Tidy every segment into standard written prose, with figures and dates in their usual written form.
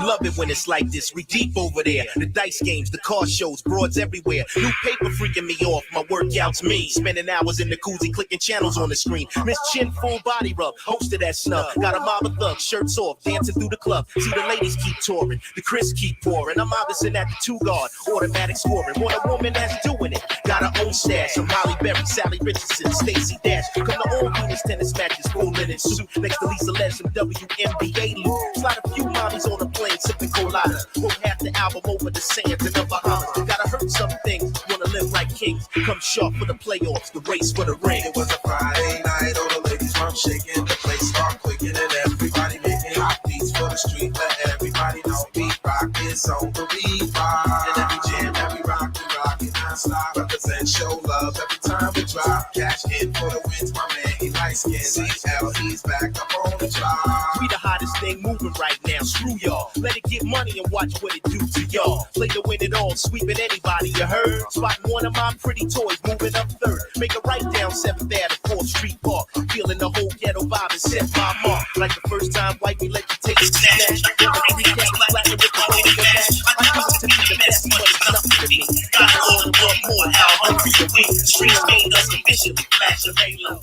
love it when it's like this. We deep over there. The dice games, the car shows, broads everywhere. New paper freaking me off. My workout's me. Spending hours in the koozie, clicking channels on the screen. Miss Chin, full body rub, hosted that snub. Got a mob of thugs, shirts off, dancing through the club. See the ladies keep touring, the Chris keep pouring. I'm obviously at the 2-guard, automatic scoring. Want a woman that's doing it. Got her own stash. I'm Holly Berry, Sally Richardson, Stacey Dash. Come to all Venus tennis matches, full linen suit. Next to Lisa Les from WNBA loot. Slide a few mommies on a plane, sipping coladas. Wrote half the album over the sands in the Bahamas. Gotta hurt some things, wanna live like kings. Come sharp for the playoffs, the race for the ring. It was a Friday night, all the ladies from shaking. The place start quicking and everybody making hot beats for the street. Let everybody know beat rock is on the revive. And every jam, every rock it non-stop. Represent, show love every time we drop. Cash in for the wins, my man, he light skin. CLE's back up on the drop. We the hottest thing moving right now, screw y'all. Let it get money and watch what it do to y'all. Play to win it all, sweeping anybody, you heard? Spotting one of my pretty toys, moving up third. Make a right down 7th Ave, 4th Street Park. Feeling the whole ghetto vibe and set my mark. Like the first time wifey let you take a snatch. With the 3 cats flattening with the whole match. I used to be the best, but it's nothing to me. Got it all and want more, how hungry are we? The streets made us officially flash a halo.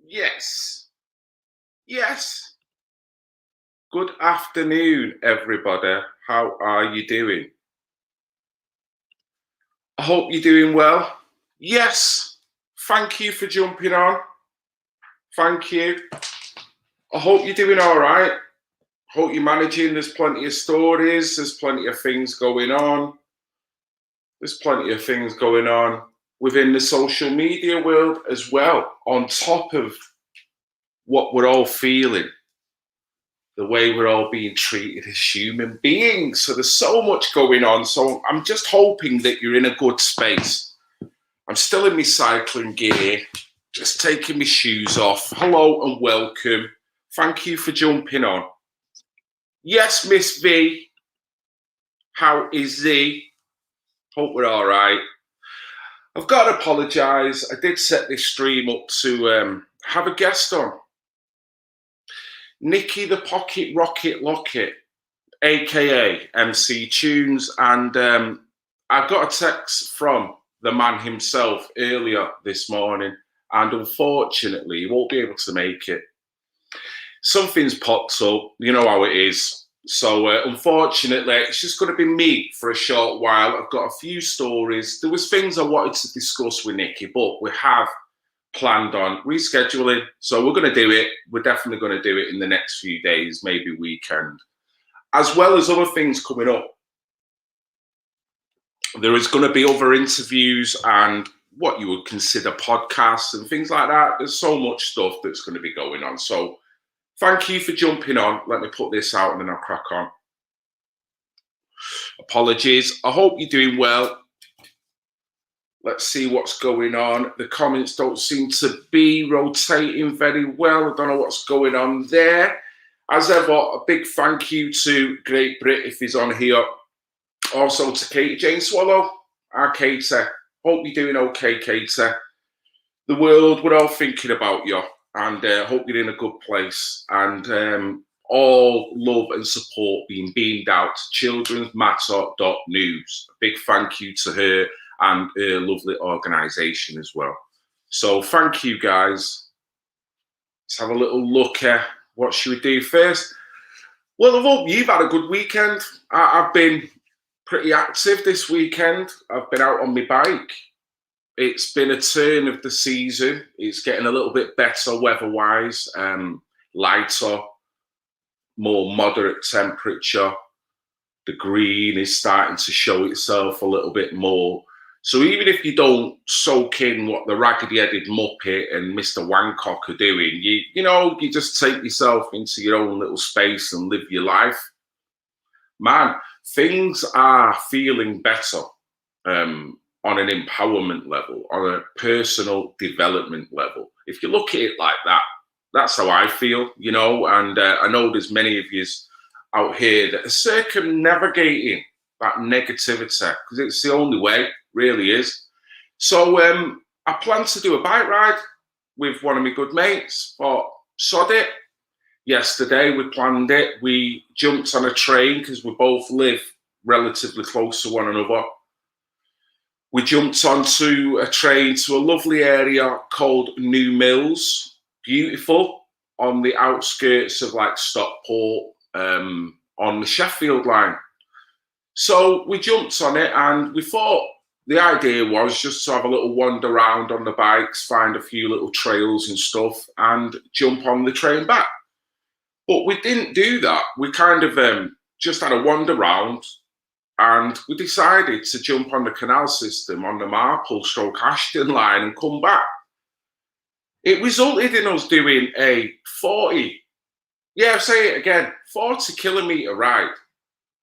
Yes. Yes. Good afternoon, everybody. How are you doing? I hope you're doing well. Yes. Thank you for jumping on. Thank you. I hope you're doing all right. Hope you're managing. There's plenty of stories. There's plenty of things going on. There's plenty of things going on within the social media world as well, on top of what we're all feeling, the way we're all being treated as human beings. So there's so much going on. So I'm just hoping that you're in a good space. I'm still in my cycling gear, just taking my shoes off. Hello and welcome. Thank you for jumping on. Yes, Miss V. How is Z? Hope we're all right. I've got to apologise. I did set this stream up to have a guest on. Nicky the Pocket Rocket Lockett, aka MC Tunes, and I got a text from the man himself earlier this morning, and unfortunately he won't be able to make it. Something's popped up, you know how it is. So unfortunately it's just going to be me for a short while. I've got a few stories. There was things I wanted to discuss with Nicky, but we have planned on rescheduling, so we're going to do it. We're definitely going to do it in the next few days, maybe weekend, as well as other things coming up. There is going to be other interviews and what you would consider podcasts and things like that. There's so much stuff that's going to be going on. So thank you for jumping on. Let me put this out and then I'll crack on. Apologies. I hope you're doing well. Let's see what's going on. The comments don't seem to be rotating very well. I don't know what's going on there. As ever, a big thank you to Great Brit if he's on here. Also to Katie Jane Swallow. Our Katie. Hope you're doing okay, Katie. The world, we're all thinking about you. And hope you're in a good place. And all love and support being beamed out to childrensmatter.news. A big thank you to her and a lovely organisation as well. So thank you, guys. Let's have a little look at what should we do first. Well, I hope you've had a good weekend. I've been pretty active this weekend. I've been out on my bike. It's been a turn of the season. It's getting a little bit better weather-wise, lighter, more moderate temperature. The green is starting to show itself a little bit more. So even if you don't soak in what the raggedy-headed Muppet and Mr. Wancock are doing, you just take yourself into your own little space and live your life. Man, things are feeling better on an empowerment level, on a personal development level. If you look at it like that, that's how I feel, and I know there's many of you out here that are circumnavigating that negativity because it's the only way. Really is. So I plan to do a bike ride with one of my good mates, but sod it. yesterday. We planned it. We jumped on a train because we both live relatively close to one another. We jumped onto a train to a lovely area called New Mills. Beautiful, on the outskirts of like Stockport, on the Sheffield line. So we jumped on it and we thought the idea was just to have a little wander around on the bikes, find a few little trails and stuff and jump on the train back. But we didn't do that. We kind of just had a wander around and we decided to jump on the canal system on the Marple/Ashton line and come back. It resulted in us doing a 40 kilometre ride.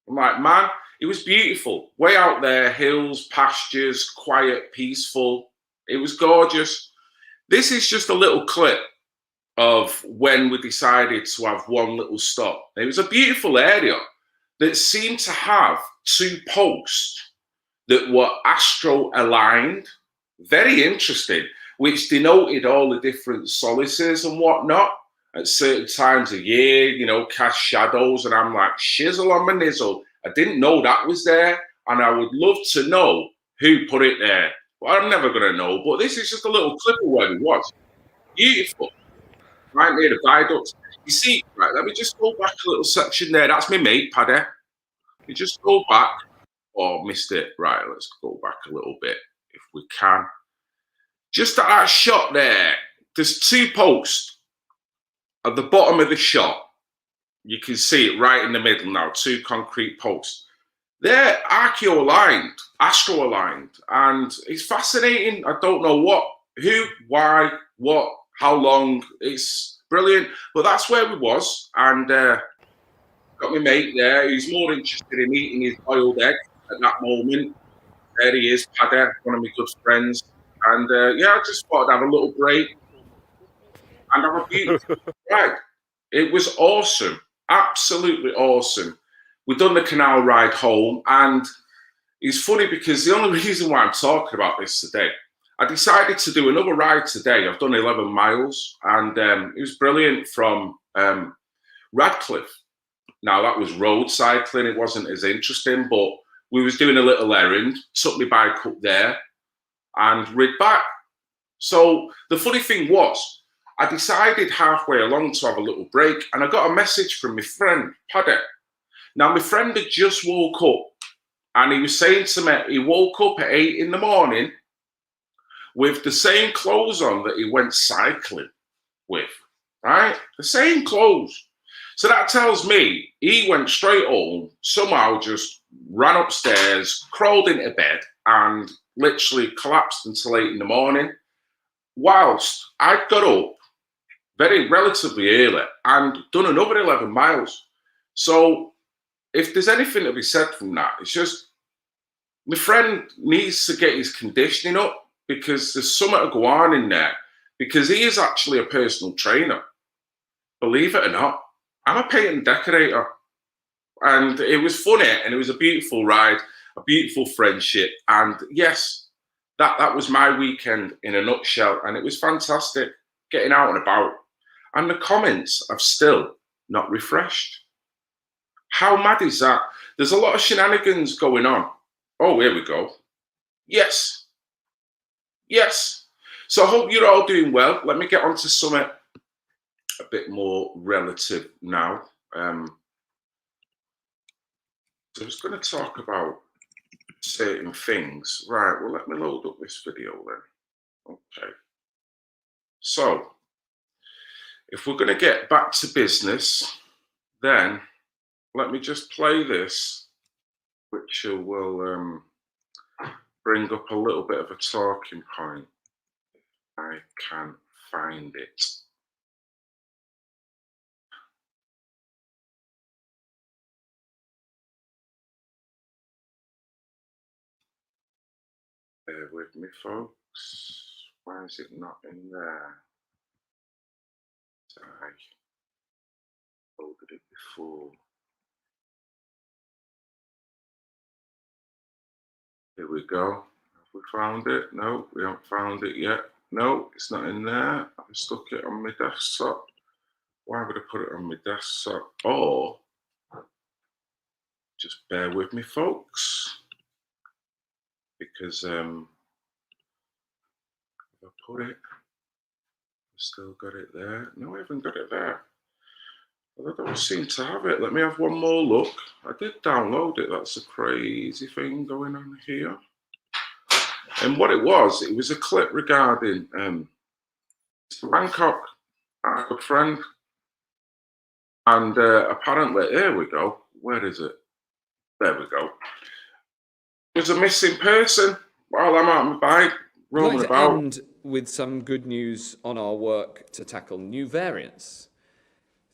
I'm like, man, it was beautiful. Way out there, hills, pastures, quiet, peaceful. It was gorgeous. This is just a little clip of when we decided to have one little stop. It was a beautiful area that seemed to have two posts that were astro-aligned. Very interesting, which denoted all the different solaces and whatnot at certain times of year, you know, cast shadows. And I'm like, shizzle on my nizzle. I didn't know that was there. And I would love to know who put it there. But I'm never going to know. But this is just a little clip of where it was. Beautiful. Right near the viaduct. You see, right, let me just go back a little section there. That's my mate, Paddy. You just go back. Oh, missed it. Right, let's go back a little bit if we can. Just at that shot there, there's two posts at the bottom of the shot. You can see it right in the middle now, two concrete posts. They're archaeo-aligned, astro-aligned, and it's fascinating. I don't know what, who, why, what, how long. It's brilliant, but that's where we was, and got my mate there who's more interested in eating his boiled egg at that moment. There he is, Paddy, one of my good friends. And yeah, I just thought I'd have a little break and have a beautiful ride. It was awesome, absolutely awesome. We've done the canal ride home, and it's funny because the only reason why I'm talking about this today, I decided to do another ride today. I've done 11 miles, and it was brilliant from Radcliffe. Now, that was road cycling. It wasn't as interesting, but we was doing a little errand, took my bike up there, and rid back. So the funny thing was, I decided halfway along to have a little break, and I got a message from my friend, Paddy. Now, my friend had just woke up, and he was saying to me, he woke up at 8 in the morning with the same clothes on that he went cycling with, right? The same clothes. So that tells me he went straight home, somehow just ran upstairs, crawled into bed, and literally collapsed until 8 in the morning. Whilst I got up very relatively early and done another 11 miles. So if there's anything to be said from that, it's just my friend needs to get his conditioning up, because there's something to go on in there, because he is actually a personal trainer. Believe it or not, I'm a paint and decorator. And it was funny, and it was a beautiful ride, a beautiful friendship. And yes, that was my weekend in a nutshell. And it was fantastic getting out and about. And the comments have still not refreshed. How mad is that? There's a lot of shenanigans going on. Oh, here we go. Yes. Yes. So I hope you're all doing well. Let me get on to something a bit more relative now. So I was going to talk about certain things. Right, well, let me load up this video then. Okay. So, if we're going to get back to business, then let me just play this, which will bring up a little bit of a talking point. I can find it. Bear with me, folks. Why is it not in there? I loaded it before. Here we go. Have we found it? No, we haven't found it yet. No, it's not in there. I stuck it on my desktop. Why would I put it on my desktop? Or just bear with me, folks, because if I put it, I've still got it there. No, I haven't got it there. Well, I don't seem to have it. Let me have one more look. I did download it. That's a crazy thing going on here. And what it was a clip regarding Bangkok. I have a friend, and apparently, here we go. Where is it? There we go. There's a missing person while I'm on my bike, roaming I'd like to about. end with some good news on our work to tackle new variants.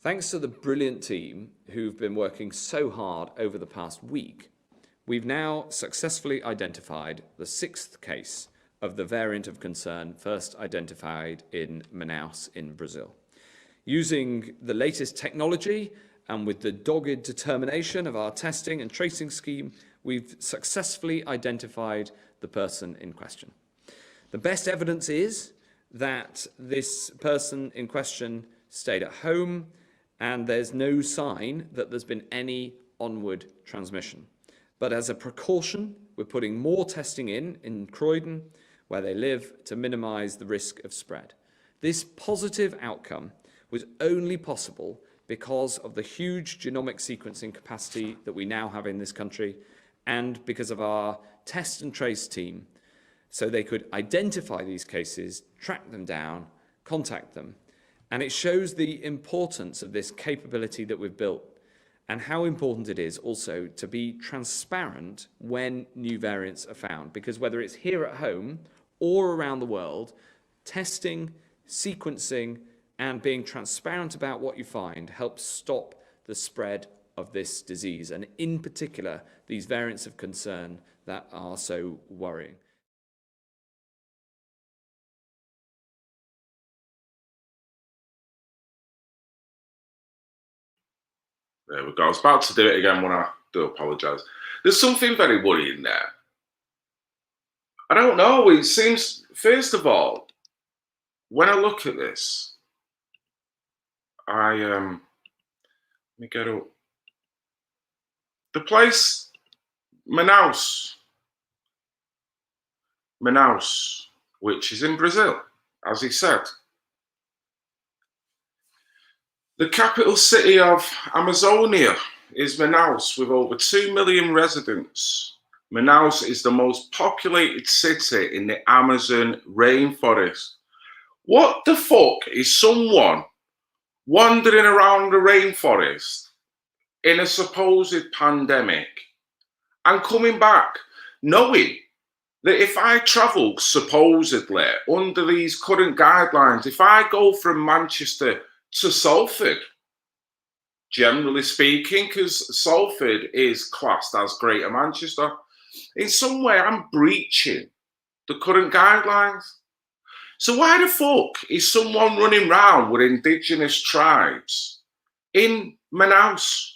Thanks to the brilliant team who've been working so hard over the past week, we've now successfully identified the 6th case of the variant of concern first identified in Manaus in Brazil. Using the latest technology and with the dogged determination of our testing and tracing scheme, we've successfully identified the person in question. The best evidence is that this person in question stayed at home, and there's no sign that there's been any onward transmission. But as a precaution, we're putting more testing in Croydon, where they live, to minimise the risk of spread. This positive outcome was only possible because of the huge genomic sequencing capacity that we now have in this country, and because of our test and trace team, so they could identify these cases, track them down, contact them. And it shows the importance of this capability that we've built, and how important it is also to be transparent when new variants are found, because whether it's here at home or around the world, testing, sequencing, and being transparent about what you find helps stop the spread of this disease, and in particular, these variants of concern that are so worrying. There we go. I was about to do it again when I do apologise. There's something very worrying there. I don't know. It seems, first of all, when I look at this, let me get up. The place, Manaus, which is in Brazil, as he said. The capital city of Amazonia is Manaus, with over 2 million residents. Manaus is the most populated city in the Amazon rainforest. What the fuck is someone wandering around the rainforest in a supposed pandemic and coming back knowing that if I travel supposedly under these current guidelines, if I go from Manchester to Salford, generally speaking, because Salford is classed as Greater Manchester, in some way I'm breaching the current guidelines. So why the fuck is someone running around with indigenous tribes in Manaus?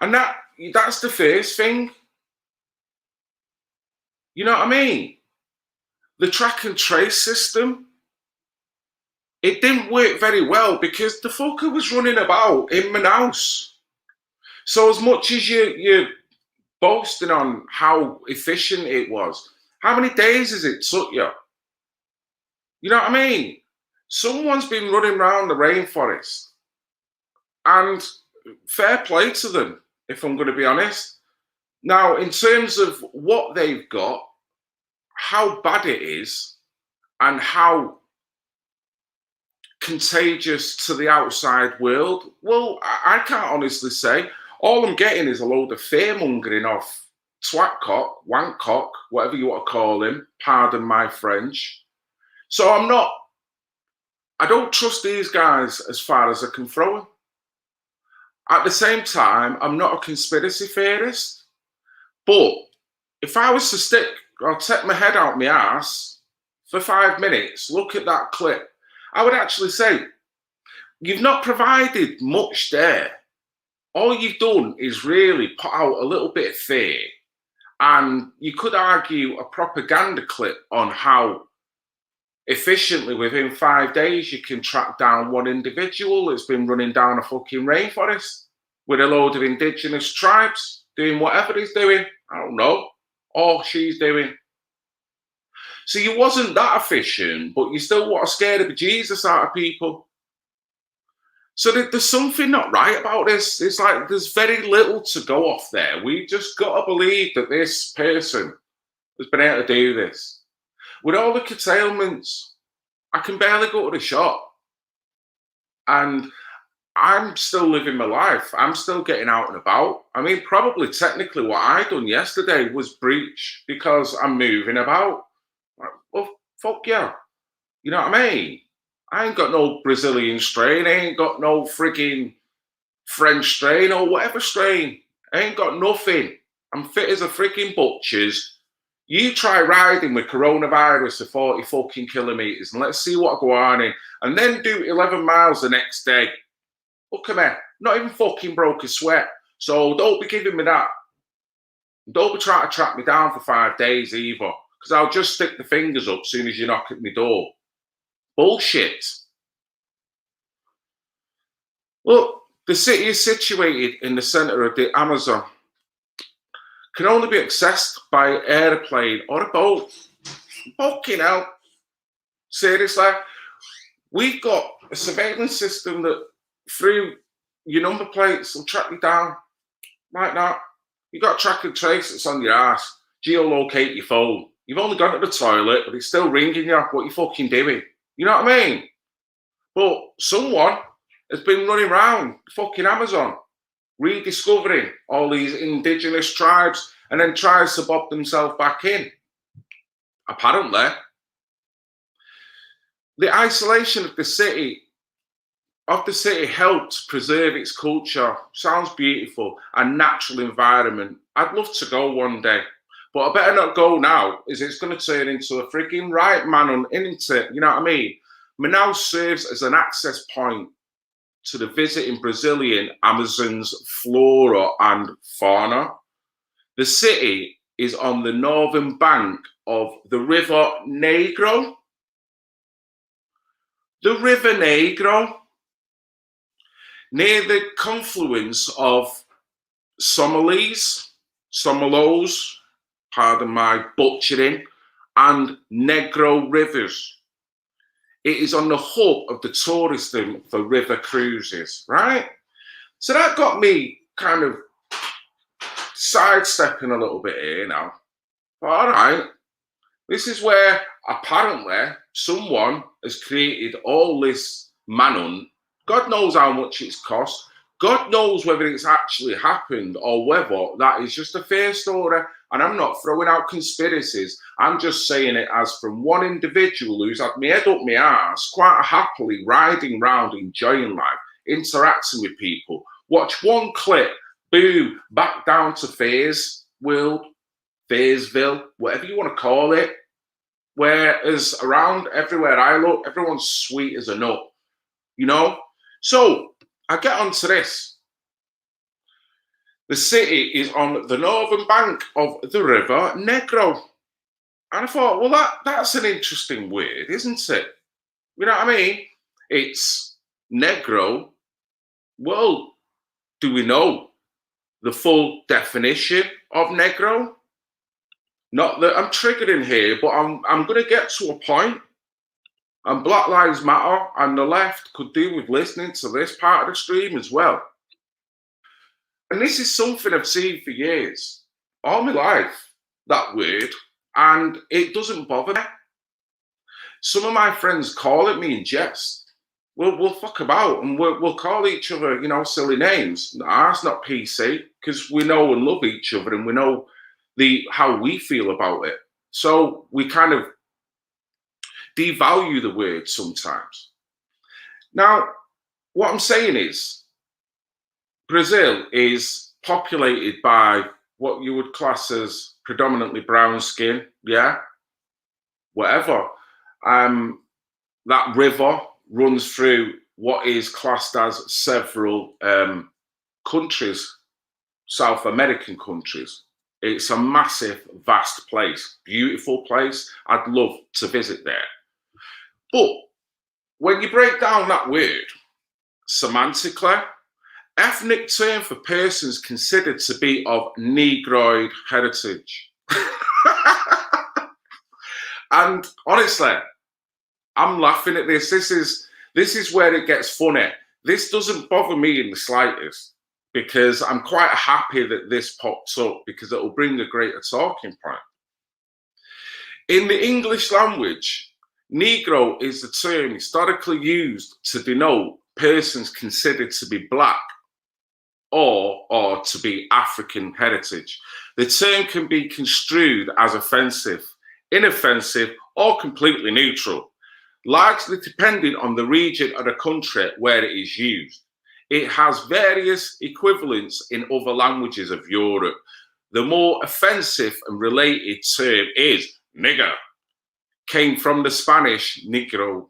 And that's the first thing. You know what I mean? The track and trace system, it didn't work very well because the fucker was running about in Manaus. So as much as you're boasting on how efficient it was, how many days has it took you? You know what I mean? Someone's been running around the rainforest, and fair play to them, if I'm going to be honest. Now, in terms of what they've got, how bad it is, and how contagious to the outside world, well, I can't honestly say. All I'm getting is a load of fear-mongering off twatcock, wankcock, whatever you want to call him, pardon my French. So I don't trust these guys as far as I can throw them. At the same time, I'm not a conspiracy theorist, but if I was to stick or take my head out my ass for 5 minutes, look at that clip, I would actually say, you've not provided much there. All you've done is really put out a little bit of fear, and you could argue a propaganda clip on how efficiently within 5 days, you can track down one individual that's been running down a fucking rainforest with a load of indigenous tribes doing whatever he's doing. I don't know. Or she's doing. So you wasn't that efficient, but you still want to scare the bejesus out of people. So there's something not right about this. It's like there's very little to go off there. We just got to believe that this person has been able to do this. With all the curtailments, I can barely go to the shop. And I'm still living my life. I'm still getting out and about. I mean, probably technically what I done yesterday was breach because I'm moving about. Well, fuck yeah. You know what I mean? I ain't got no Brazilian strain. I ain't got no frigging French strain or whatever strain. I ain't got nothing. I'm fit as a freaking butcher's. You try riding with coronavirus at 40 fucking kilometres and let's see what go on in. And then do 11 miles the next day. Look at me. Not even fucking broke a sweat. So don't be giving me that. Don't be trying to track me down for 5 days either. Because I'll just stick the fingers up as soon as you knock at my door. Bullshit. Look, the city is situated in the centre of the Amazon. Can only be accessed by airplane or a boat. Fucking hell. Seriously. We've got a surveillance system that through your number plates will track you down. Like that. You got to track and trace that's on your ass. Geolocate your phone. You've only gone to the toilet, but it's still ringing you. What you fucking doing? You know what I mean? But someone has been running around the fucking Amazon, rediscovering all these indigenous tribes, and then tries to bob themselves back in. Apparently, the isolation of the city helped preserve its culture. Sounds beautiful, a natural environment. I'd love to go one day. But I better not go now, as it's going to turn into a freaking right man, isn't it? You know what I mean? Manaus serves as an access point to the visiting Brazilian Amazon's flora and fauna. The city is on the northern bank of the River Negro. The River Negro, near the confluence of Somalos, pardon my butchering, and Negro rivers. It is on the hub of the tourism for river cruises, right? So that got me kind of sidestepping a little bit here now. All right, this is where apparently someone has created all this manon. God knows how much it's cost. God knows whether it's actually happened or whether that is just a fair story. And I'm not throwing out conspiracies. I'm just saying it as from one individual who's had me head up my arse, quite happily riding round, enjoying life, interacting with people. Watch one clip, boom, back down to Fayersville, whatever you want to call it. Whereas around everywhere I look, everyone's sweet as a nut, you know? So I get onto this. The city is on the northern bank of the River Negro. And I thought, well, that's an interesting word, isn't it? You know what I mean? It's Negro. Well, do we know the full definition of Negro? Not that I'm triggering here, but I'm going to get to a point. And Black Lives Matter and the left could do with listening to this part of the stream as well. And this is something I've seen for years, all my life, that word, and it doesn't bother me. Some of my friends call it me in jest. We'll fuck about and we'll call each other, you know, silly names. Ours not PC, because we know and love each other and we know how we feel about it. So we kind of devalue the word sometimes. Now, what I'm saying is, Brazil is populated by what you would class as predominantly brown skin, yeah? Whatever. That river runs through what is classed as several countries, South American countries. It's a massive, vast place, beautiful place. I'd love to visit there. But when you break down that word semantically, ethnic term for persons considered to be of Negroid heritage. And honestly, I'm laughing at this. This is where it gets funny. This doesn't bother me in the slightest, because I'm quite happy that this pops up, because it will bring a greater talking point. In the English language, Negro is the term historically used to denote persons considered to be black or to be African heritage. The term can be construed as offensive, inoffensive, or completely neutral, largely depending on the region or the country where it is used. It has various equivalents in other languages of Europe. The more offensive and related term is nigger, came from the Spanish negro,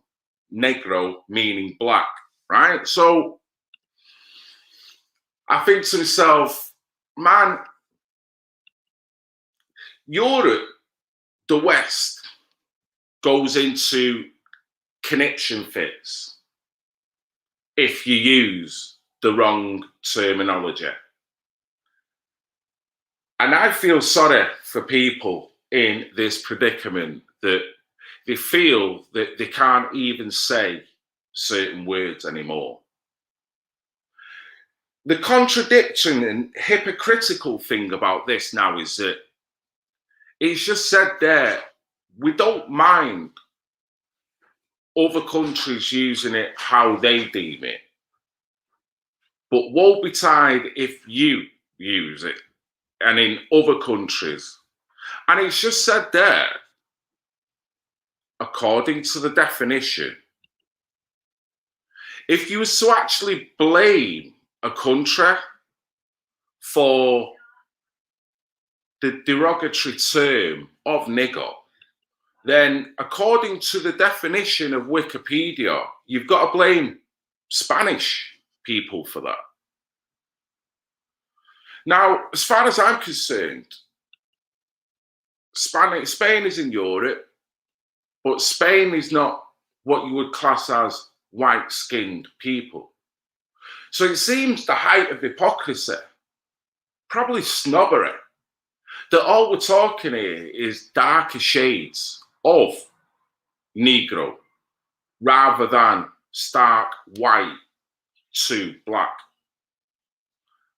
meaning black, right? So I think to myself, man, Europe, the West, goes into conniption fits if you use the wrong terminology. And I feel sorry for people in this predicament that they feel that they can't even say certain words anymore. The contradiction and hypocritical thing about this now is that it's just said there, we don't mind other countries using it how they deem it, but woe betide if you use it and in other countries. And it's just said there, according to the definition, if you was to actually blame a country for the derogatory term of nigger, then according to the definition of Wikipedia, you've got to blame Spanish people for that. Now, as far as I'm concerned, Spain is in Europe, but Spain is not what you would class as white-skinned people. So it seems the height of hypocrisy, probably snobbery, that all we're talking here is darker shades of Negro rather than stark white to black.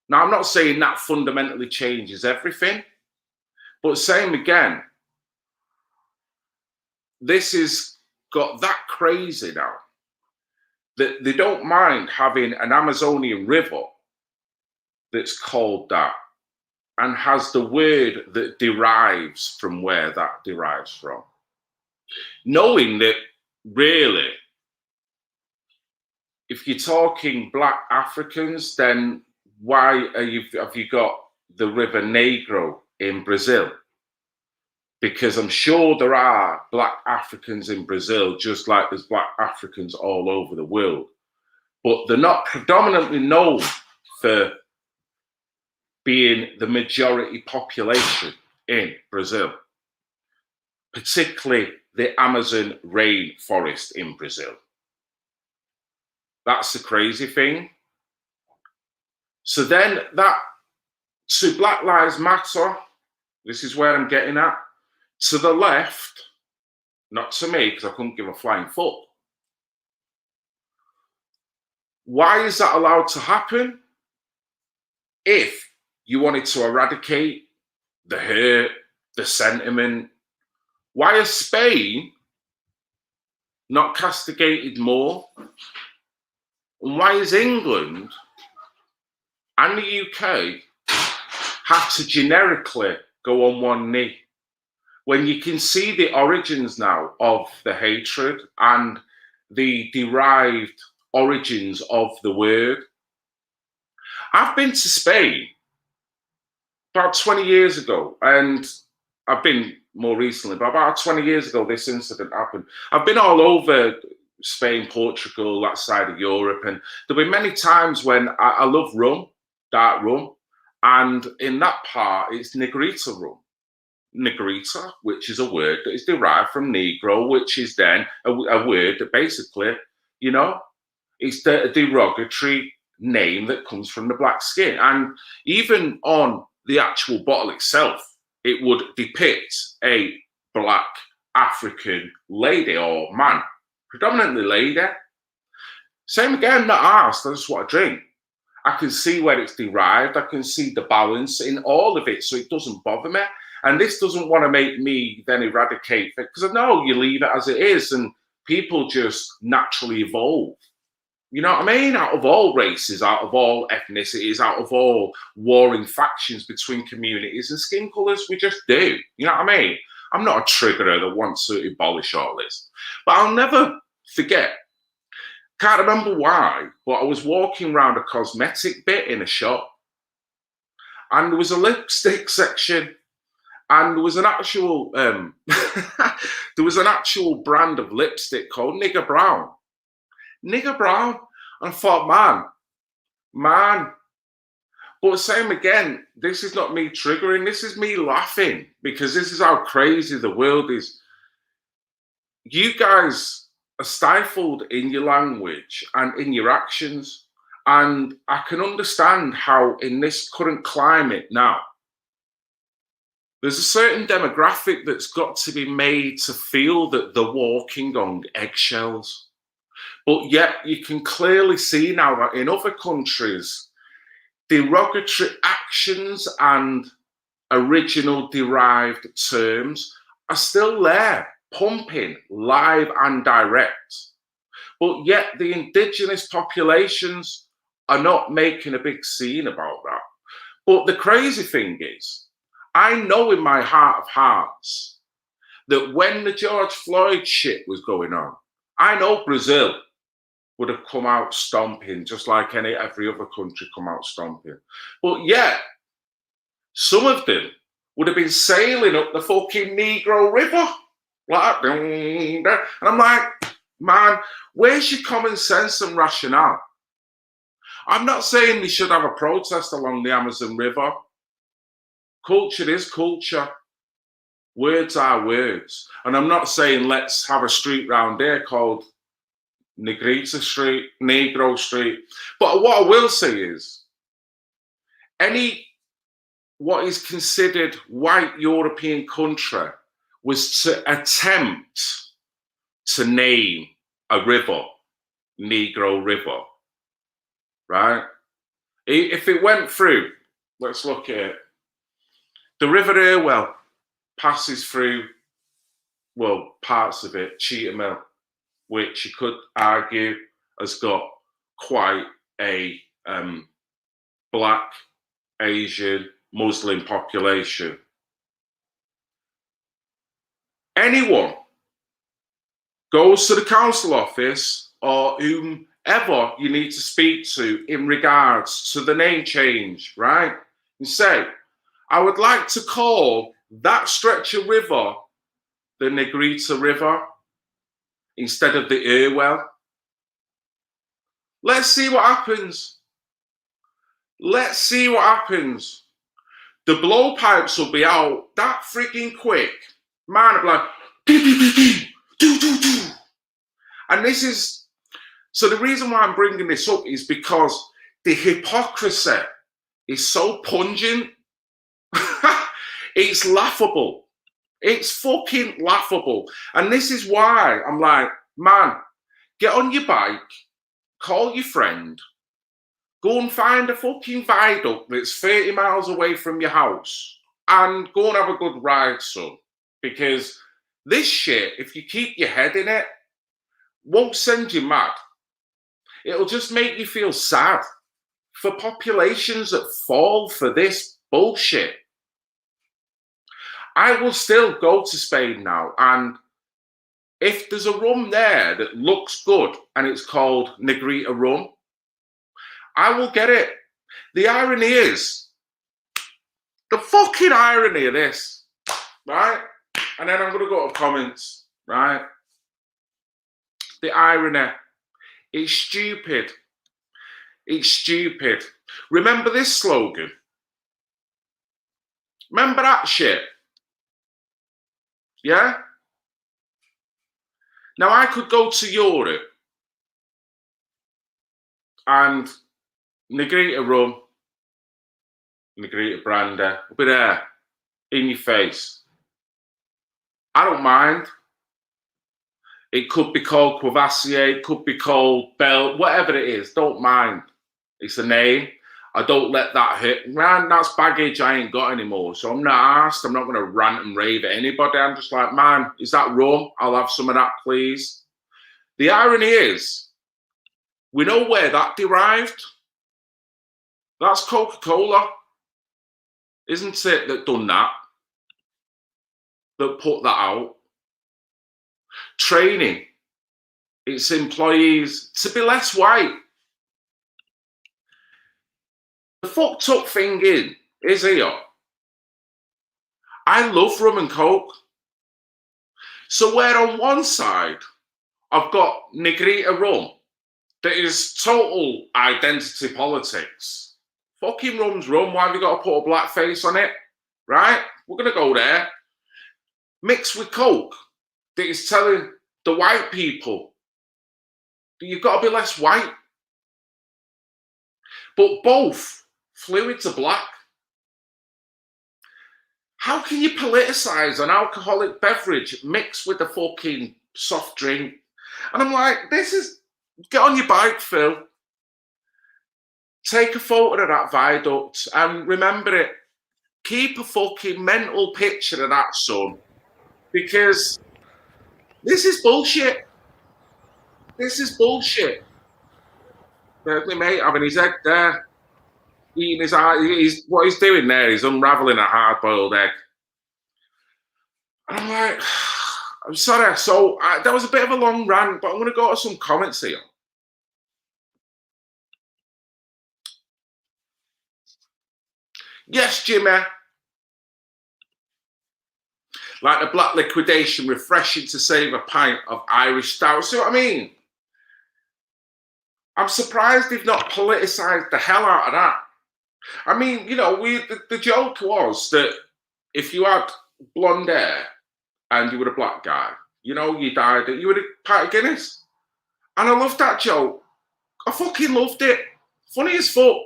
Now, I'm not saying that fundamentally changes everything, but same again, this has got that crazy now that they don't mind having an Amazonian river that's called that and has the word that derives from where that derives from. Knowing that really, if you're talking black Africans, then why have you got the River Negro in Brazil? Because I'm sure there are black Africans in Brazil, just like there's black Africans all over the world. But they're not predominantly known for being the majority population in Brazil, particularly the Amazon rainforest in Brazil. That's the crazy thing. So then that, to Black Lives Matter, this is where I'm getting at, to the left, not to me, because I couldn't give a flying fuck. Why is that allowed to happen? If you wanted to eradicate the hurt, the sentiment, why is Spain not castigated more? And why is England and the UK have to generically go on one knee? When you can see the origins now of the hatred and the derived origins of the word. I've been to Spain about 20 years ago, and I've been more recently, but about 20 years ago, this incident happened. I've been all over Spain, Portugal, that side of Europe, and there've been many times when I love rum, dark rum, and in that part, it's Negrita rum. negrita, which is a word that is derived from negro, which is then a word that basically, you know, it's a derogatory name that comes from the black skin. And even on the actual bottle itself, it would depict a black African lady or man, predominantly lady. Same again, not asked, that's what I drink. I can see where it's derived. I can see the balance in all of it, so it doesn't bother me. And this doesn't want to make me then eradicate it, because I know you leave it as it is, and people just naturally evolve. You know what I mean? Out of all races, out of all ethnicities, out of all warring factions between communities and skin colours, we just do. You know what I mean? I'm not a triggerer that wants to abolish all this. But I'll never forget, can't remember why, but I was walking around a cosmetic bit in a shop, and there was a lipstick section, and there was an actual there was an actual brand of lipstick called Nigger Brown. Nigger Brown. And I thought, man. But same again, this is not me triggering, this is me laughing, because this is how crazy the world is. You guys are stifled in your language and in your actions. And I can understand how in this current climate now, there's a certain demographic that's got to be made to feel that they're walking on eggshells. But yet you can clearly see now that in other countries, derogatory actions and original derived terms are still there, pumping live and direct. But yet the indigenous populations are not making a big scene about that. But the crazy thing is, I know in my heart of hearts that when the George Floyd shit was going on, I know Brazil would have come out stomping, just like every other country come out stomping. But yet, some of them would have been sailing up the fucking Negro River. Like, and I'm like, man, where's your common sense and rationale? I'm not saying we should have a protest along the Amazon River. Culture is culture. Words are words. And I'm not saying let's have a street round here called Negrita Street, Negro Street. But what I will say is, what is considered white European country was to attempt to name a river, Negro River, right? If it went through, let's look at it. The River Irwell passes through, well, parts of it, Cheetah Mill, which you could argue has got quite a black, Asian, Muslim population. Anyone goes to the council office or whomever you need to speak to in regards to the name change, right? And say, I would like to call that stretch of river the Negrita River instead of the Irwell. Let's see what happens. Let's see what happens. The blowpipes will be out that freaking quick. Man, I'm like, do. And this is, so the reason why I'm bringing this up is because the hypocrisy is so pungent. It's laughable. It's fucking laughable. And this is why I'm like, man, get on your bike, call your friend, go and find a fucking viaduct that's 30 miles away from your house and go and have a good ride, son. Because this shit, if you keep your head in it, won't send you mad. It'll just make you feel sad for populations that fall for this bullshit. I will still go to Spain now, and if there's a rum there that looks good and it's called Negrita rum, I will get it. The irony is, the fucking irony of this, right? And then I'm going to go to comments, right? The irony. It's stupid. It's stupid. Remember this slogan? Remember that shit? Yeah? Now, I could go to Europe and Negrita rum, Negrita brandy, will be there in your face. I don't mind. It could be called Courvoisier, it could be called Bell, whatever it is, don't mind. It's a name. I don't let that hit. Man, that's baggage I ain't got anymore. So I'm not asked. I'm not going to rant and rave at anybody. I'm just like, man, is that rum? I'll have some of that, please. The irony is, we know where that derived. That's Coca-Cola, isn't it, that done that? That put that out. Training its employees to be less white. The fucked up thing is here. I love rum and coke. So where on one side I've got Negrita rum that is total identity politics. Fucking rum's rum, why have you got to put a black face on it? Right? We're going to go there. Mixed with coke that is telling the white people that you've got to be less white. But both fluids are black. How can you politicize an alcoholic beverage mixed with a fucking soft drink? And I'm like, get on your bike, Phil. Take a photo of that viaduct and remember it. Keep a fucking mental picture of that, son. Because this is bullshit. This is bullshit. There's my mate having his egg there. Eating his eye. What he's doing there is unraveling a hard-boiled egg. And I'm like, I'm sorry. So that was a bit of a long rant, but I'm going to go to some comments here. Yes, Jimmy. Like the black liquidation, refreshing to save a pint of Irish stout. See what I mean? I'm surprised they've not politicised the hell out of that. I mean, you know, the joke was that if you had blonde hair and you were a black guy, you know, you died, you were a pint of Guinness. And I loved that joke. I fucking loved it. Funny as fuck.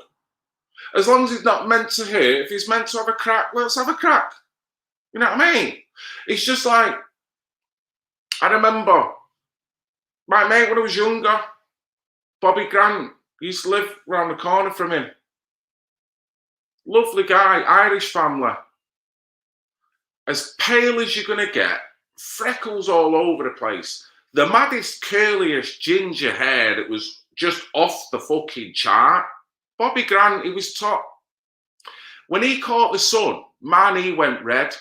As long as it's not meant to hurt, if it's meant to have a crack, let's have a crack. You know what I mean? It's just like, I remember my mate when I was younger, Bobby Grant, used to live around the corner from him. Lovely guy, Irish family. As pale as you're going to get, freckles all over the place. The maddest, curliest ginger hair that was just off the fucking chart. Bobby Grant, he was top. When he caught the sun, man, he went red.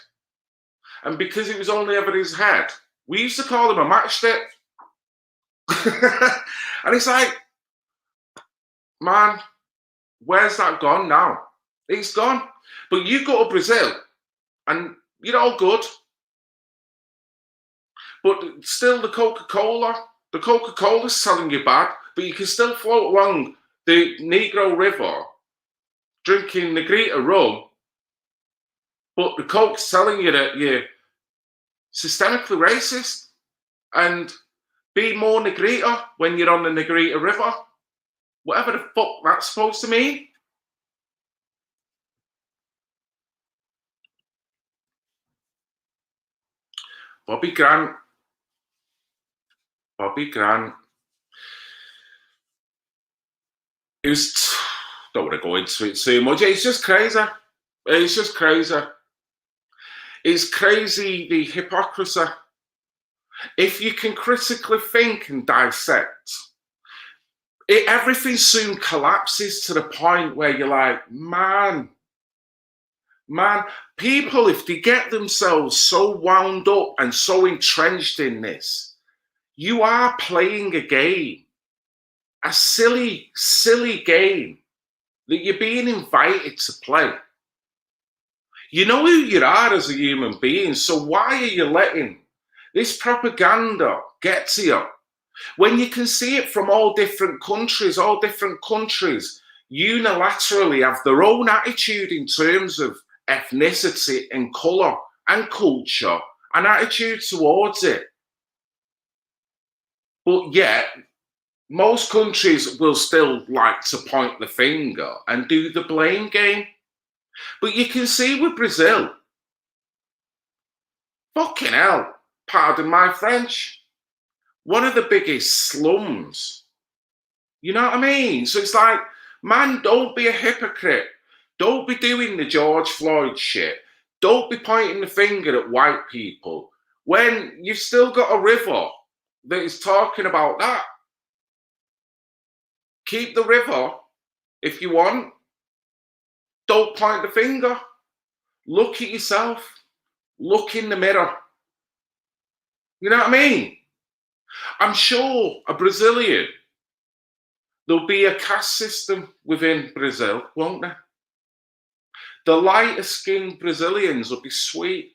And because it was only over his head, we used to call him a matchstick. And it's like, man, where's that gone now? It's gone. But you go to Brazil and you're all good. But still the Coca-Cola's selling you bad, but you can still float along the Negro River drinking Negrita rum, but the Coke's telling you that you're systemically racist and be more Negrita when you're on the Negrita River. Whatever the fuck that's supposed to mean. Bobby Grant. It was, don't want to go into it too much. It's just crazy. It's just crazy. It's crazy, the hypocrisy. If you can critically think and dissect, everything soon collapses to the point where you're like, man, people, if they get themselves so wound up and so entrenched in this, you are playing a game, a silly, silly game that you're being invited to play. You know who you are as a human being, so why are you letting this propaganda get to you? When you can see it from all different countries unilaterally have their own attitude in terms of ethnicity and colour and culture an attitude towards it. But yet, most countries will still like to point the finger and do the blame game. But you can see with Brazil, fucking hell, pardon my French, one of the biggest slums. You know what I mean? So it's like, man, don't be a hypocrite. Don't be doing the George Floyd shit. Don't be pointing the finger at white people when you've still got a river that is talking about that. Keep the river if you want. Don't point the finger. Look at yourself. Look in the mirror. You know what I mean? I'm sure a Brazilian, there'll be a caste system within Brazil, won't there? The lighter skinned Brazilians will be sweet.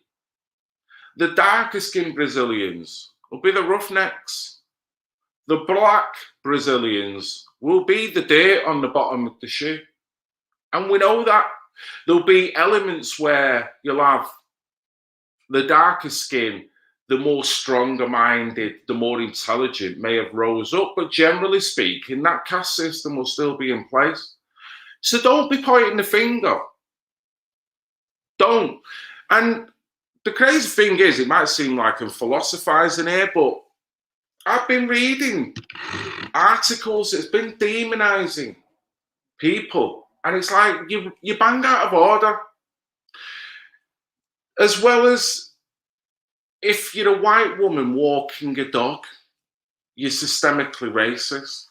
The darker skinned Brazilians will be the roughnecks. The black Brazilians will be the dirt on the bottom of the shoe. And we know that. There'll be elements where you'll have the darker skin, the more stronger minded, the more intelligent may have rose up. But generally speaking, that caste system will still be in place. So don't be pointing the finger. Don't. And the crazy thing is, it might seem like I'm philosophizing here, but I've been reading articles that's been demonizing people. And it's like you bang out of order. As well as if you're a white woman walking a dog, you're systemically racist.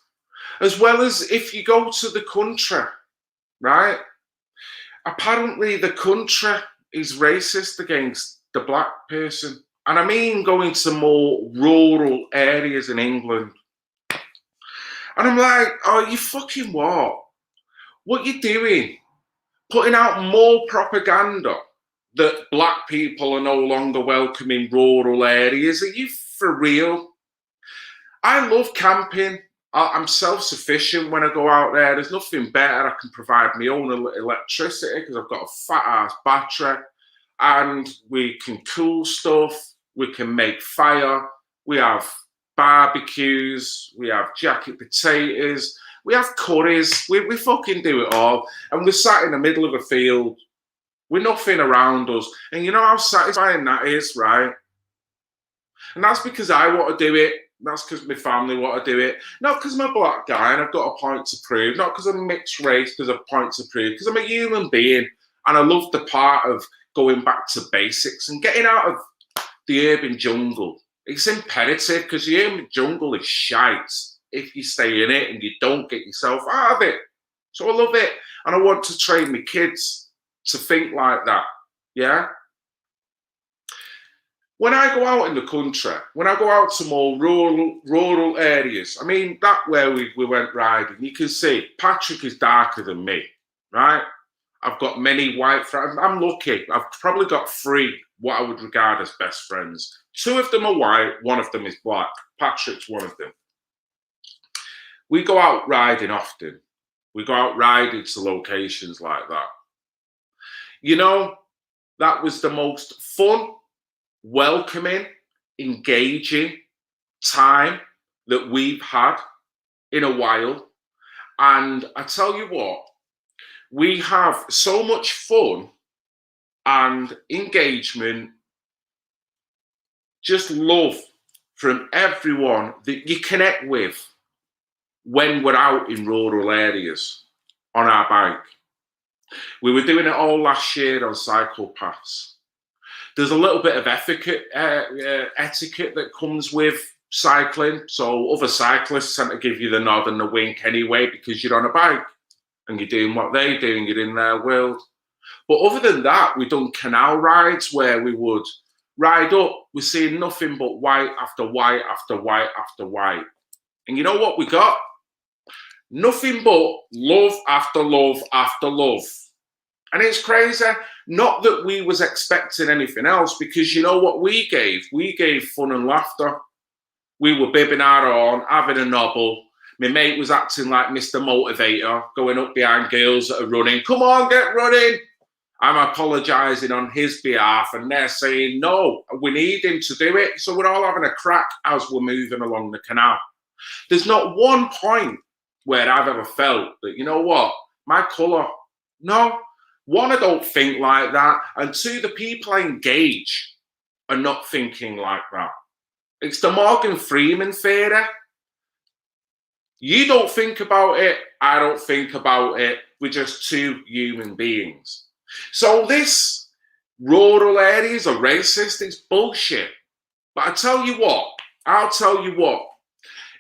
As well as if you go to the country, right? Apparently the country is racist against the black person. And I mean going to more rural areas in England. And I'm like, oh, you fucking what? What you doing? Putting out more propaganda that black people are no longer welcome in rural areas. Are you for real? I love camping. I'm self-sufficient when I go out there. There's nothing better. I can provide my own electricity because I've got a fat-ass battery. And we can cool stuff. We can make fire. We have barbecues. We have jacket potatoes. We have curries. We fucking do it all. And we're sat in the middle of a field with nothing around us. And you know how satisfying that is, right? And that's because I want to do it. That's because my family want to do it. Not because I'm a black guy and I've got a point to prove. Not because I'm mixed race because I've a point to prove. Because I'm a human being. And I love the part of going back to basics and getting out of the urban jungle. It's imperative because the urban jungle is shite if you stay in it and you don't get yourself out of it. So I love it. And I want to train my kids to think like that. Yeah? When I go out in the country, when I go out to more rural areas, I mean, that where we went riding, you can see Patrick is darker than me, right? I've got many white friends. I'm lucky. I've probably got 3 what I would regard as best friends. 2 of them are white, 1 of them is black. Patrick's one of them. We go out riding often. We go out riding to locations like that. You know, that was the most fun, welcoming, engaging time that we've had in a while. And I tell you what, we have so much fun and engagement, just love from everyone that you connect with when we're out in rural areas on our bike. We were doing it all last year on cycle paths. There's a little bit of etiquette that comes with cycling. So other cyclists tend to give you the nod and the wink anyway because you're on a bike and you're doing what they do and you're in their world. But other than that, we've done canal rides where we would ride up. We're seeing nothing but white after white after white after white. And you know what we got? Nothing but love after love after love. And it's crazy. Not that we was expecting anything else, because you know what we gave? We gave fun and laughter. We were bibbing our own, having a nobble. My mate was acting like Mr. Motivator, going up behind girls that are running. Come on, get running. I'm apologising on his behalf, and they're saying, no, we need him to do it. So we're all having a crack as we're moving along the canal. There's not one point where I've ever felt that, you know what, my colour, no. One, I don't think like that. And two, the people I engage are not thinking like that. It's the Morgan Freeman theory. You don't think about it, I don't think about it. We're just two human beings. So this rural areas are racist, it's bullshit. But I'll tell you what,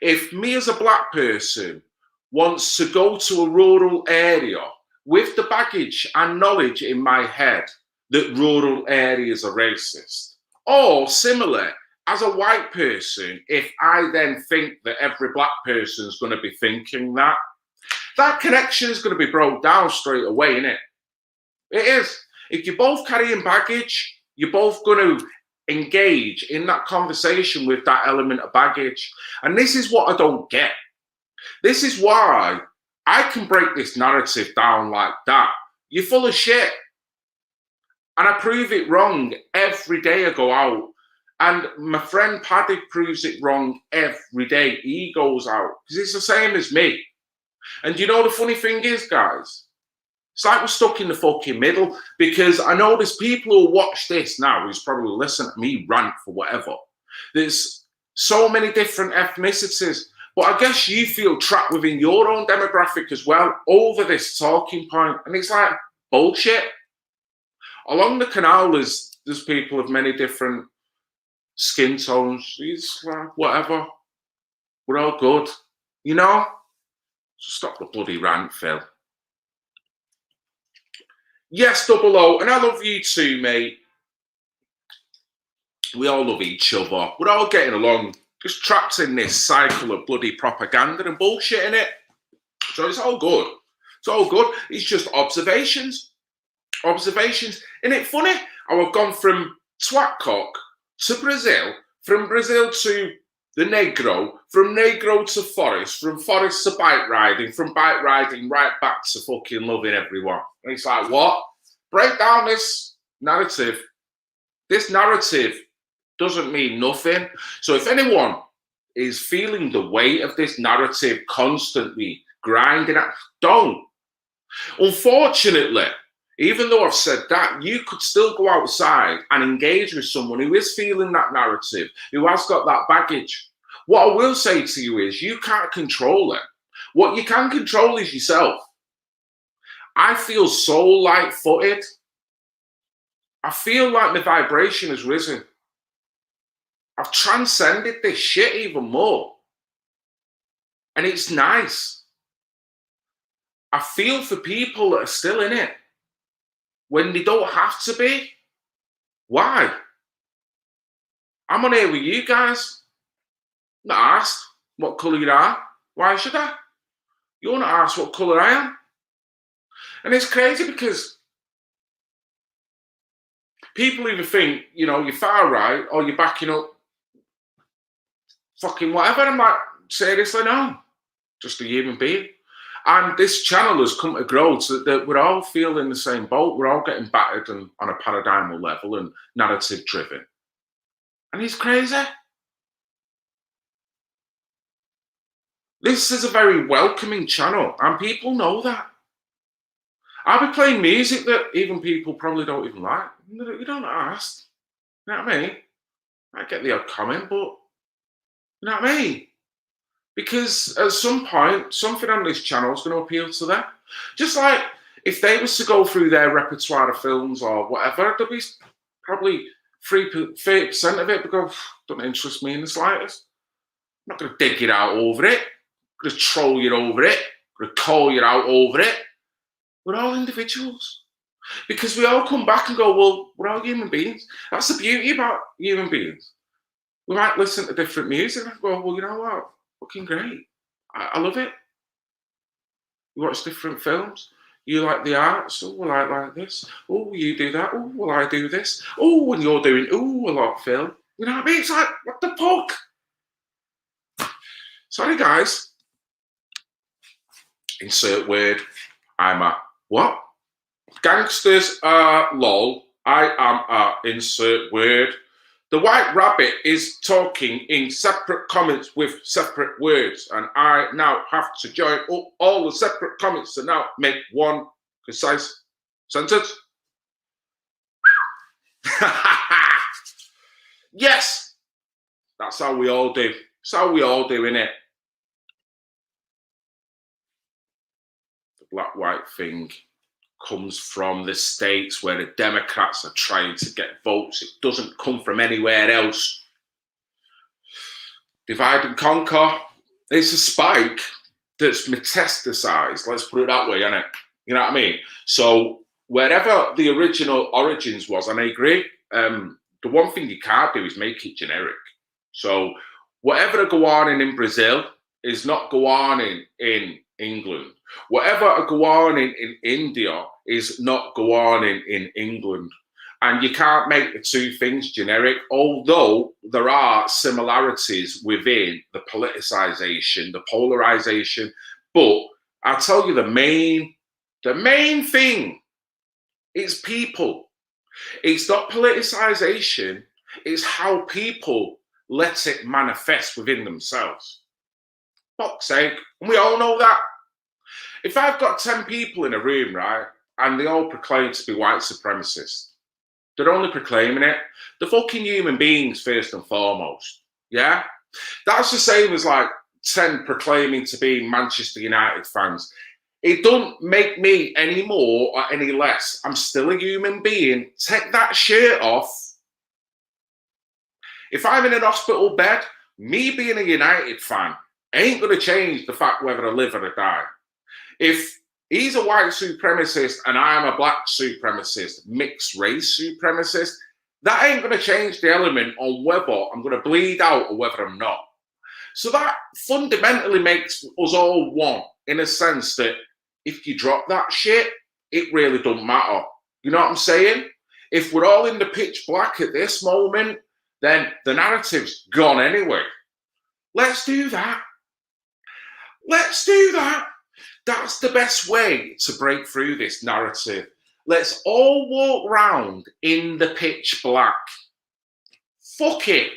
if me as a black person wants to go to a rural area with the baggage and knowledge in my head that rural areas are racist, or similarly, as a white person, if I then think that every black person is going to be thinking that, that connection is going to be broke down straight away, innit? It is. If you're both carrying baggage, you're both going to engage in that conversation with that element of baggage. And this is what I don't get. This is why I can break this narrative down like that. You're full of shit. And I prove it wrong every day I go out. And my friend Paddy proves it wrong every day. He goes out because it's the same as me. And you know the funny thing is, guys, it's like we're stuck in the fucking middle, because I know there's people who watch this now who's probably listening to me rant for whatever. There's so many different ethnicities, but I guess you feel trapped within your own demographic as well over this talking point. And it's like bullshit. Along the canal, there's people of many different skin tones. It's like, whatever. We're all good. You know? Stop the bloody rant, Phil. Yes, Double O, and I love you too, mate. We all love each other. We're all getting along, just trapped in this cycle of bloody propaganda and bullshit in it. So it's all good. It's all good. It's just observations. Observations. Isn't it funny how I've gone from twatcock to Brazil, from Brazil to the Negro, from Negro to Forest, from Forest to bike riding, from bike riding right back to fucking loving everyone. And it's like, what? Break down this narrative. This narrative doesn't mean nothing. So if anyone is feeling the weight of this narrative constantly grinding at, don't. Unfortunately, even though I've said that, you could still go outside and engage with someone who is feeling that narrative, who has got that baggage. What I will say to you is you can't control it. What you can control is yourself. I feel so light-footed. I feel like my vibration has risen. I've transcended this shit even more. And it's nice. I feel for people that are still in it when they don't have to be. Why? I'm on here with you guys. Not asked what colour you are. Why should I? You're not asked what colour I am. And it's crazy because people either think, you know, you're far right or you're backing up fucking whatever. I'm like, seriously, no. Just a human being. And this channel has come to grow so that we're all feeling the same boat. We're all getting battered and on a paradigmal level and narrative driven. And it's crazy. This is a very welcoming channel and people know that. I'll be playing music that even people probably don't even like. You don't ask. You know what I mean? I get the odd comment, but you know what I mean? Because at some point, something on this channel is going to appeal to them. Just like if they was to go through their repertoire of films or whatever, there'd be probably 30% of it because don't interest me in the slightest. I'm not going to dig it out over it. I'm going to troll you over it. I'm going to call you out over it. We're all individuals. Because we all come back and go, well, we're all human beings. That's the beauty about human beings. We might listen to different music and go, well, you know what? Fucking great. I love it. You watch different films. You like the arts. Oh, well, I like this. Oh, you do that. Oh, well, I do this. Oh, and you're doing, oh, a lot, Phil. You know what I mean? It's like, what the fuck? Sorry, guys. Insert word. I'm a what? Gangsters are lol. I am insert word. The White Rabbit is talking in separate comments with separate words, and I now have to join up all the separate comments to now make one concise sentence. Yes, that's how we all do. It's how we all do, innit? The black-white thing comes from the states where the Democrats are trying to get votes. It doesn't come from anywhere else. Divide and conquer. It's a spike that's metastasized. Let's put it that way, innit? You know what I mean? So wherever the original origins was, and I agree, the one thing you can't do is make it generic. So whatever go on in Brazil is not go on in England. Whatever go on in India is not go on in England. And you can't make the two things generic, although there are similarities within the politicization, the polarization. But I'll tell you the main thing is people. It's not politicization, it's how people let it manifest within themselves. Fuck's sake, and we all know that. If I've got 10 people in a room, right, and they all proclaim to be white supremacists, they're only proclaiming it. They're fucking human beings first and foremost, yeah? That's the same as like 10 proclaiming to be Manchester United fans. It don't make me any more or any less. I'm still a human being. Take that shirt off. If I'm in an hospital bed, me being a United fan ain't going to change the fact whether I live or I die. If he's a white supremacist and I'm a black supremacist, mixed race supremacist, that ain't going to change the element on whether I'm going to bleed out or whether I'm not. So that fundamentally makes us all one in a sense that if you drop that shit, it really don't matter. You know what I'm saying? If we're all in the pitch black at this moment, then the narrative's gone anyway. Let's do that. Let's do that. That's the best way to break through this narrative. Let's all walk round in the pitch black. Fuck it.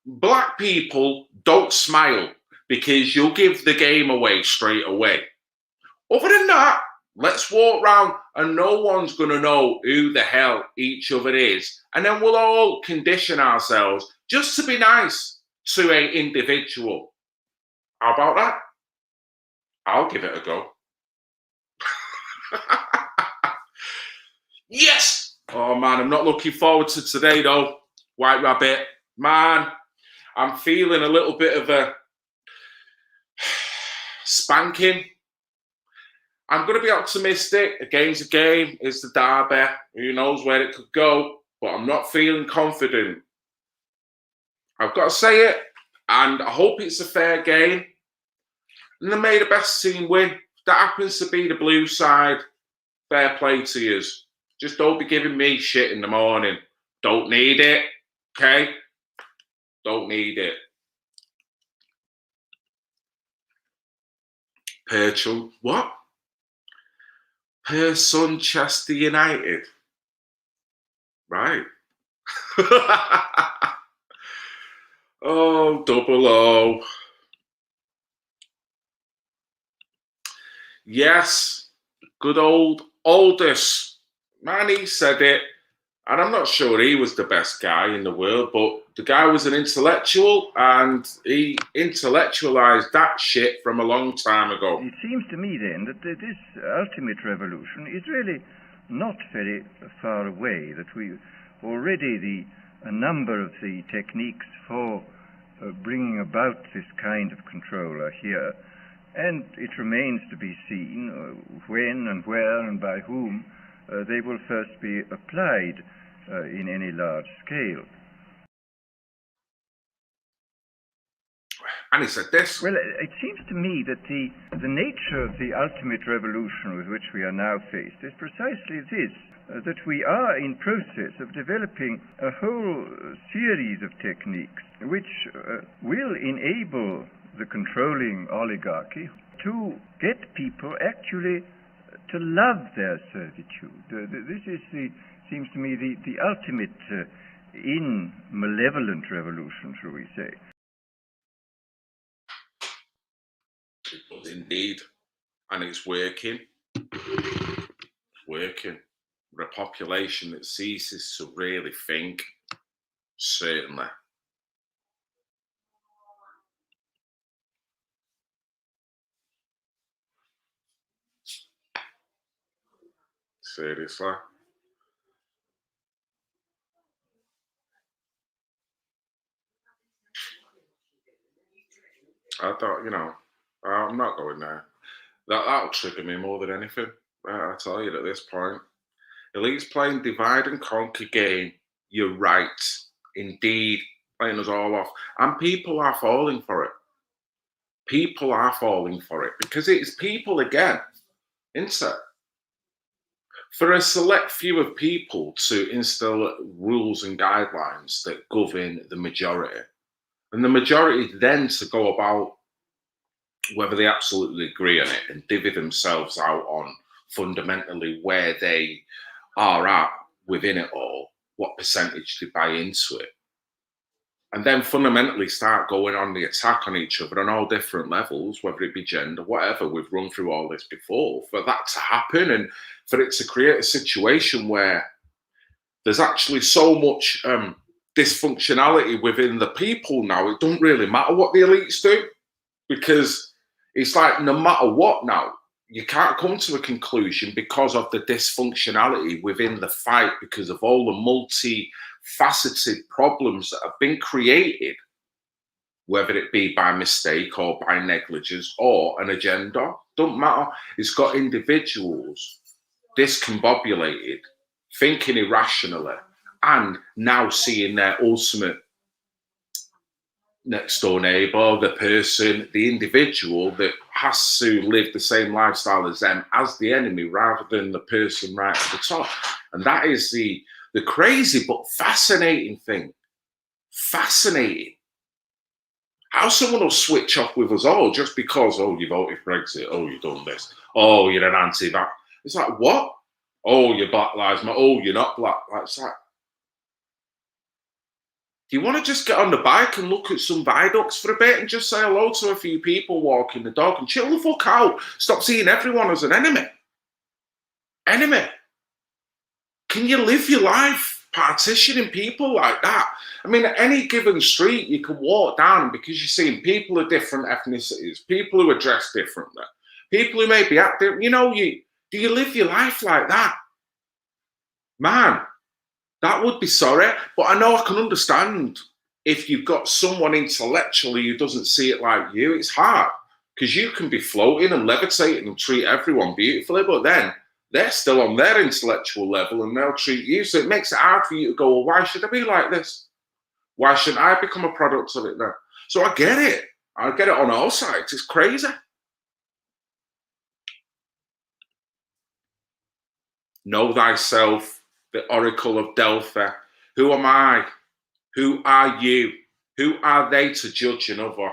Black people don't smile because you'll give the game away straight away. Other than that, let's walk round and no one's going to know who the hell each other is. And then we'll all condition ourselves just to be nice to an individual. How about that? I'll give it a go. Yes! Oh man, I'm not looking forward to today though. White Rabbit. Man, I'm feeling a little bit of a spanking. I'm going to be optimistic. A game's a game. It's the derby. Who knows where it could go? But I'm not feeling confident. I've got to say it. And I hope it's a fair game. And then may the best team win. If that happens to be the blue side, fair play to yous. Just don't be giving me shit in the morning. Don't need it. Okay? Don't need it. Perchel. What? Per Sunchester United. Right. Oh, double O. Yes, good old Aldous. Man, he said it. And I'm not sure he was the best guy in the world, but the guy was an intellectual and he intellectualized that shit from a long time ago. It seems to me then that this ultimate revolution is really not very far away, that we already a number of the techniques for bringing about this kind of control are here, and it remains to be seen when and where and by whom they will first be applied in any large scale. And he said this. Well, it seems to me that the nature of the ultimate revolution with which we are now faced is precisely this, that we are in process of developing a whole series of techniques which will enable the controlling oligarchy to get people actually to love their servitude. This is seems to me the ultimate in malevolent revolution, shall we say. It does indeed, and it's working. It's working. We're a population that ceases to really think, certainly. Seriously. I thought, I'm not going there. That'll trigger me more than anything. I tell you at this point. Elites playing divide and conquer game. You're right. Indeed. Playing us all off. And people are falling for it. People are falling for it. Because it's people again. Isn't it? For a select few of people to instill rules and guidelines that govern the majority. And the majority then to go about whether they absolutely agree on it and divvy themselves out on fundamentally where they are at within it all, what percentage they buy into it. And then fundamentally start going on the attack on each other on all different levels, whether it be gender, whatever. We've run through all this before. For that to happen and for it to create a situation where there's actually so much dysfunctionality within the people now, it don't really matter what the elites do, because it's like no matter what now, you can't come to a conclusion because of the dysfunctionality within the fight, because of all the multifaceted problems that have been created, whether it be by mistake or by negligence or an agenda. Don't matter. It's got individuals discombobulated, thinking irrationally, and now seeing their ultimate next door neighbor, the person, the individual that has to live the same lifestyle as them as the enemy rather than the person right at the top. And that is the crazy but fascinating thing. Fascinating. How someone will switch off with us all just because, oh, you voted for Brexit, oh, you've done this, oh, you're an anti-vax. It's like, what? Oh, you're Black Lives Matter, oh, you're not black. It's like, do you want to just get on the bike and look at some viaducts for a bit and just say hello to a few people walking the dog and chill the fuck out? Stop seeing everyone as an enemy. Enemy. Can you live your life partitioning people like that? I mean, at any given street, you can walk down because you're seeing people of different ethnicities, people who are dressed differently, people who may be active. Do you live your life like that? Man. That would be sorry, but I know I can understand if you've got someone intellectually who doesn't see it like you. It's hard because you can be floating and levitating and treat everyone beautifully, but then they're still on their intellectual level and they'll treat you. So it makes it hard for you to go, well, why should I be like this? Why shouldn't I become a product of it then? So I get it. I get it on all sides. It's crazy. Know thyself. The Oracle of Delphi. Who am I? Who are you? Who are they to judge another?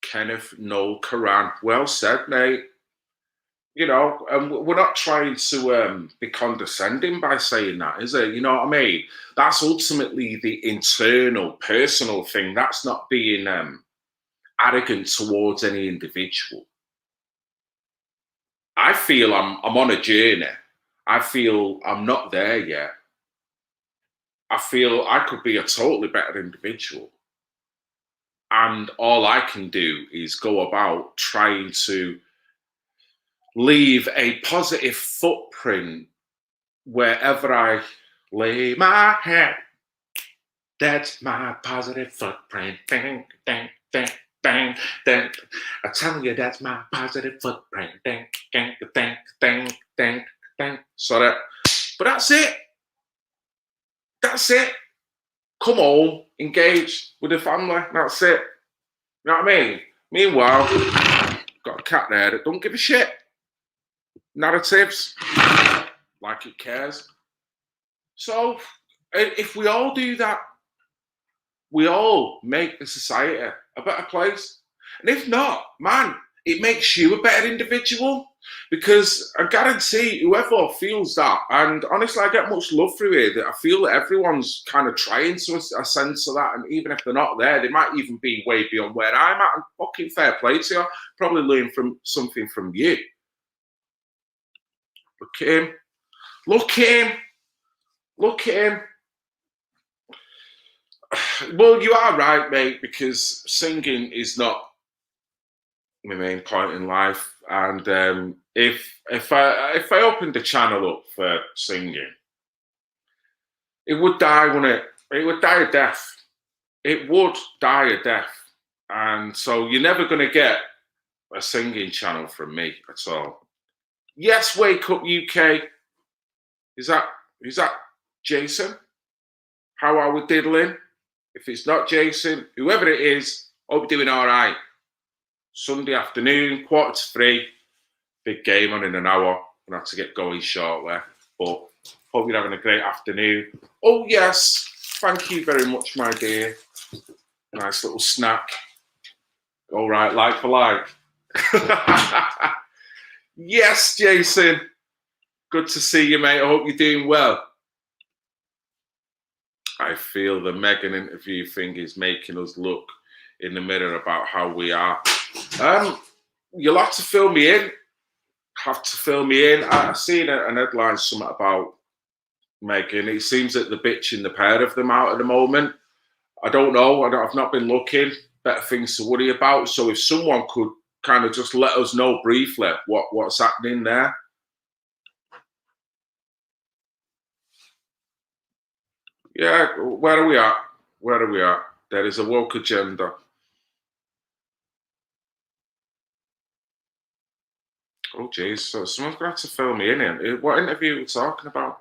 Kenneth Noel Karan. Well said, mate. We're not trying to be condescending by saying that, is it? You know what I mean? That's ultimately the internal, personal thing. That's not being arrogant towards any individual. I feel I'm on a journey. I feel I'm not there yet. I feel I could be a totally better individual. And all I can do is go about trying to leave a positive footprint wherever I lay my head. That's my positive footprint. Ding, ding, ding. Dang, dang. I'm telling you, that's my positive footprint. Dang, dang, dang, dang, dang, dang. Sorry. But that's it. That's it. Come home, engage with the family. That's it. You know what I mean? Meanwhile, got a cat there that don't give a shit. Narratives. Like it cares. So, if we all do that, we all make the society a better place. And if not, man, it makes you a better individual. Because I guarantee whoever feels that, and honestly, I get much love through here, that I feel that everyone's kind of trying to a sense of that, and even if they're not there, they might even be way beyond where I'm at, and fucking fair play to you. Probably learn from something from you. Look at him. Look at him. Look at him. Well, you are right, mate, because singing is not my main point in life. And if I opened the channel up for singing, it would die, wouldn't it? It would die a death. It would die a death. And so you're never going to get a singing channel from me at all. Yes, Wake Up UK. Is that Jason? How are we diddling? If it's not Jason, whoever it is, hope you're doing all right. Sunday afternoon, 2:45, big game on in an hour. I'm going to have to get going shortly. But hope you're having a great afternoon. Oh, yes. Thank you very much, my dear. Nice little snack. All right, like for like. Yes, Jason. Good to see you, mate. I hope you're doing well. I feel the Meghan interview thing is making us look in the mirror about how we are. You'll have to fill me in. I've seen an headline something about Meghan. It seems that they're bitching the pair of them out at the moment. I don't know. I've not been looking. Better things to worry about. So if someone could kind of just let us know briefly what's happening there. Yeah, where are we at? Where are we at? There is a woke agenda. Oh, jeez. So someone's going to have to fill me in here. What interview are we talking about?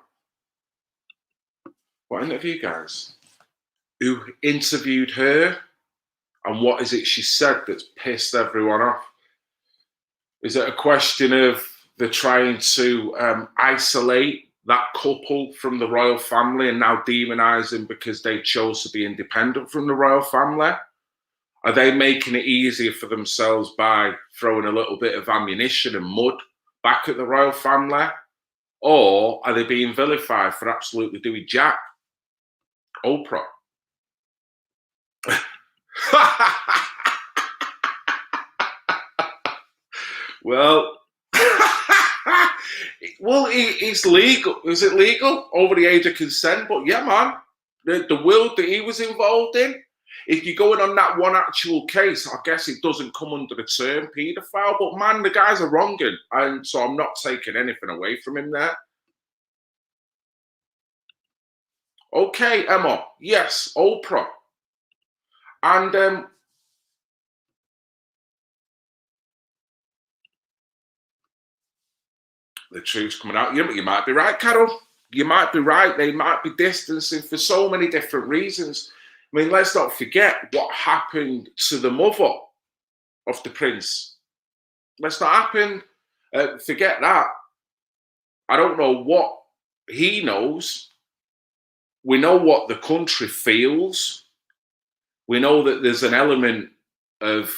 What interview, guys? Who interviewed her? And what is it she said that's pissed everyone off? Is it a question of they're trying to isolate that couple from the royal family and now demonise them because they chose to be independent from the royal family? Are they making it easier for themselves by throwing a little bit of ammunition and mud back at the royal family? Or are they being vilified for absolutely doing jack? Oprah. Well, it's legal. Is it legal? Over the age of consent? But yeah, man, the will that he was involved in, if you're going on that one actual case, I guess it doesn't come under the term paedophile. But man, the guy's a wrong'un, and so I'm not taking anything away from him there. Okay, Emma. Yes, Oprah. And the truth's coming out. You might be right, Carol. You might be right. They might be distancing for so many different reasons. I mean, let's not forget what happened to the mother of the prince. Let's not forget that. I don't know what he knows. We know what the country feels. We know that there's an element of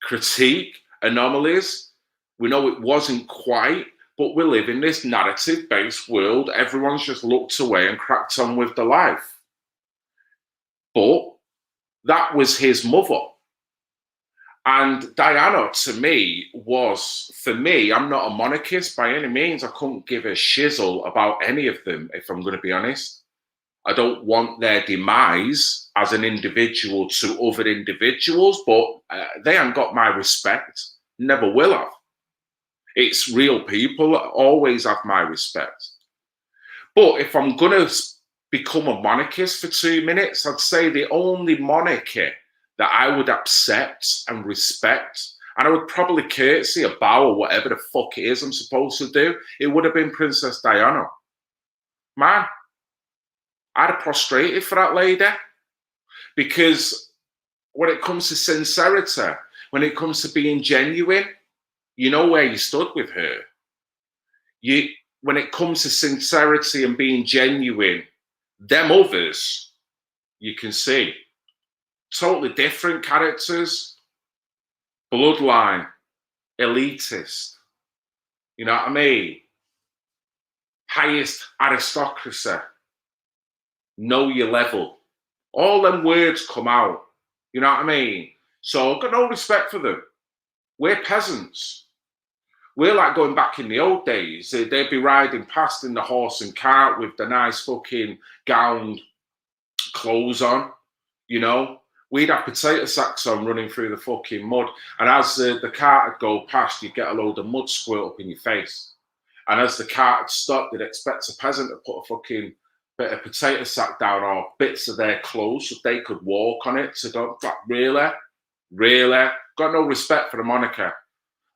critique, anomalies. We know it wasn't quite, but we live in this narrative-based world. Everyone's just looked away and cracked on with their life. But that was his mother. And Diana, to me, for me, I'm not a monarchist by any means. I couldn't give a shizzle about any of them, if I'm going to be honest. I don't want their demise as an individual to other individuals, but they haven't got my respect. Never will have. It's real people, always have my respect. But if I'm going to become a monarchist for 2 minutes, I'd say the only monarchy that I would accept and respect, and I would probably curtsy or bow or whatever the fuck it is I'm supposed to do, it would have been Princess Diana. Man, I'd have prostrated for that lady. Because when it comes to sincerity, when it comes to being genuine, you know where you stood with her. When it comes to sincerity and being genuine, them others, you can see, totally different characters, bloodline, elitist. You know what I mean? Highest aristocracy. Know your level. All them words come out. You know what I mean? So I've got no respect for them. We're peasants. We're like going back in the old days. They'd be riding past in the horse and cart with the nice fucking gowned clothes on, you know. We'd have potato sacks on running through the fucking mud. And as the cart would go past, you'd get a load of mud squirt up in your face. And as the cart would stop, they'd expect a peasant to put a fucking bit of potato sack down or bits of their clothes so they could walk on it. So don't, really? Really? Got no respect for the monarchy.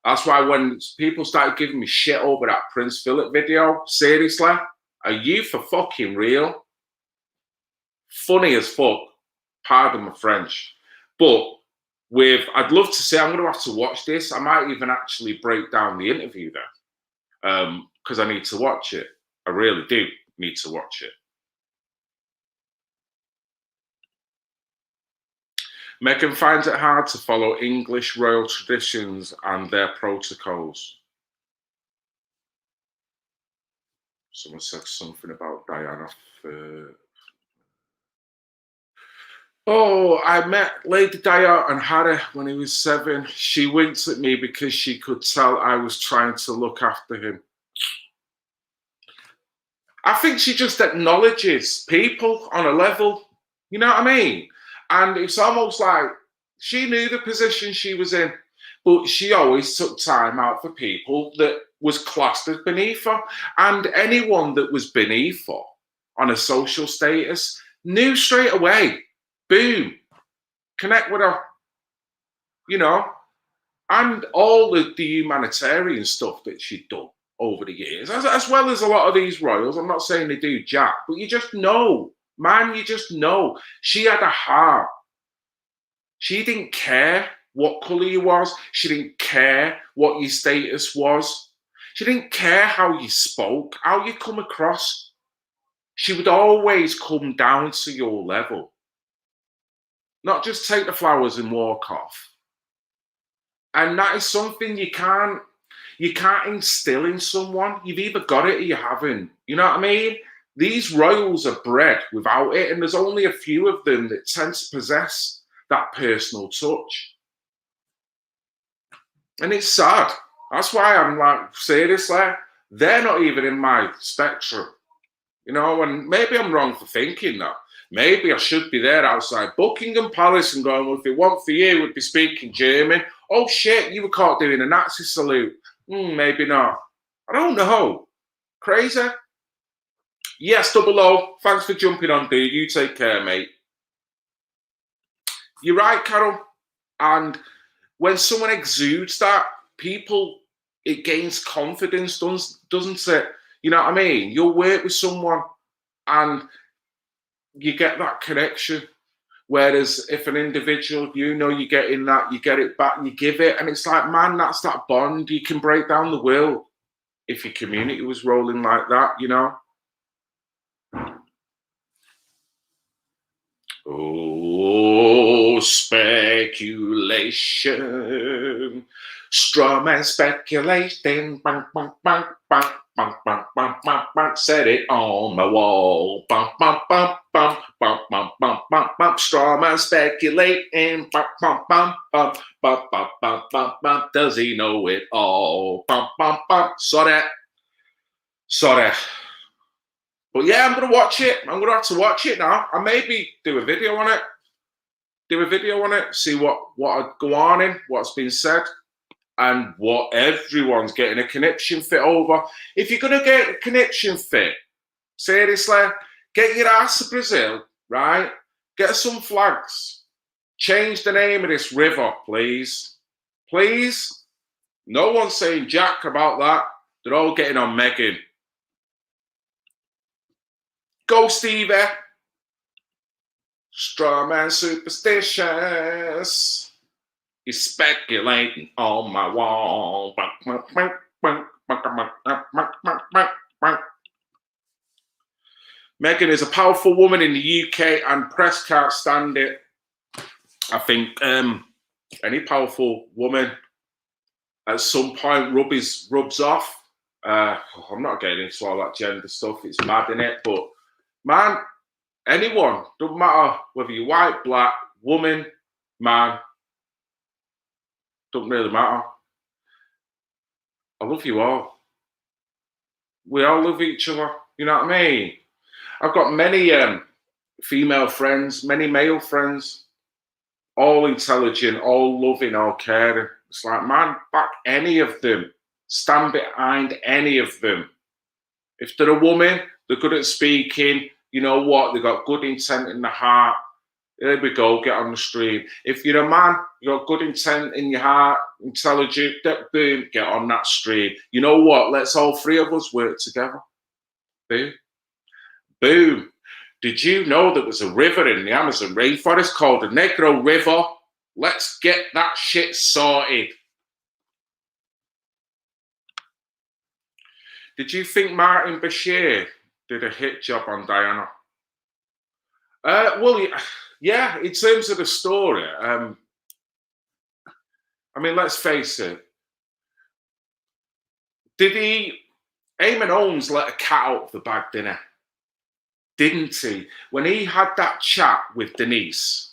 That's why when people started giving me shit over that Prince Philip video, seriously, are you for fucking real? Funny as fuck. Pardon my French. But I'd love to say, I'm going to have to watch this. I might even actually break down the interview there because I need to watch it. I really do need to watch it. Meghan finds it hard to follow English royal traditions and their protocols. Someone said something about Diana. Oh, I met Lady Di and Harry when he was 7. She winked at me because she could tell I was trying to look after him. I think she just acknowledges people on a level, you know what I mean? And it's almost like she knew the position she was in, but she always took time out for people that was classed as beneath her. And anyone that was beneath her on a social status knew straight away, boom, connect with her, you know? And all the humanitarian stuff that she'd done over the years, as well as a lot of these royals. I'm not saying they do jack, but you just know. Man, you just know. She had a heart. She didn't care what colour you was. She didn't care what your status was. She didn't care how you spoke, how you come across. She would always come down to your level. Not just take the flowers and walk off. And that is something you can't instill in someone. You've either got it or you haven't. You know what I mean? These royals are bred without it, and there's only a few of them that tend to possess that personal touch. And it's sad. That's why I'm like, seriously, they're not even in my spectrum. You know, and maybe I'm wrong for thinking that. Maybe I should be there outside Buckingham Palace and going, well, if it weren't for you, we'd be speaking German. Oh, shit, you were caught doing a Nazi salute. Maybe not. I don't know. Crazy. Yes, Double O, thanks for jumping on, dude. You take care, mate. You're right, Carol. And when someone exudes that, it gains confidence, doesn't it? You know what I mean? You'll work with someone and you get that connection. Whereas if an individual, you're getting that, you get it back, you give it, and it's like, man, that's that bond. You can break down the world if your community was rolling like that, you know? Oh, speculation, straw man speculation, bang, bang, bang, bang, bang, bang, bang, bang, bang, set it on my wall, bang, bang, bang, bang, bang, bang, bang, bang, bang, straw man speculating, bang, bang, bang, bang, bang, bang, bang, bang, bang, does he know it all, bang, bang, bang, sorry. But yeah, I'm going to watch it. I'm going to have to watch it now. I maybe do a video on it. See what I'd go on in, what's been said, and what everyone's getting a conniption fit over. If you're going to get a conniption fit, seriously, get your ass to Brazil, right? Get some flags. Change the name of this river, please. Please. No one's saying jack about that. They're all getting on Meghan. Go, Stevie. Straw man superstitious. He's speculating on my wall. Meghan is a powerful woman in the UK and press can't stand it. I think any powerful woman at some point rubs off. I'm not getting into all that gender stuff. It's mad, innit? But man, anyone, doesn't matter whether you're white, black, woman, man, doesn't really matter. I love you all. We all love each other. You know what I mean? I've got many female friends, many male friends, all intelligent, all loving, all caring. It's like, man, back any of them. Stand behind any of them. If they're a woman, they're good at speaking, you know what? They've got good intent in the heart. There we go, get on the stream. If you're a man, you've got good intent in your heart, intelligent, boom, get on that stream. You know what? Let's all three of us work together. Boom. Boom. Did you know there was a river in the Amazon rainforest called the Negro River? Let's get that shit sorted. Did you think Martin Bashir did a hit job on Diana? Well, yeah, in terms of the story, I mean, let's face it. Eamon Holmes let a cat out of the bag, didn't he? When he had that chat with Denise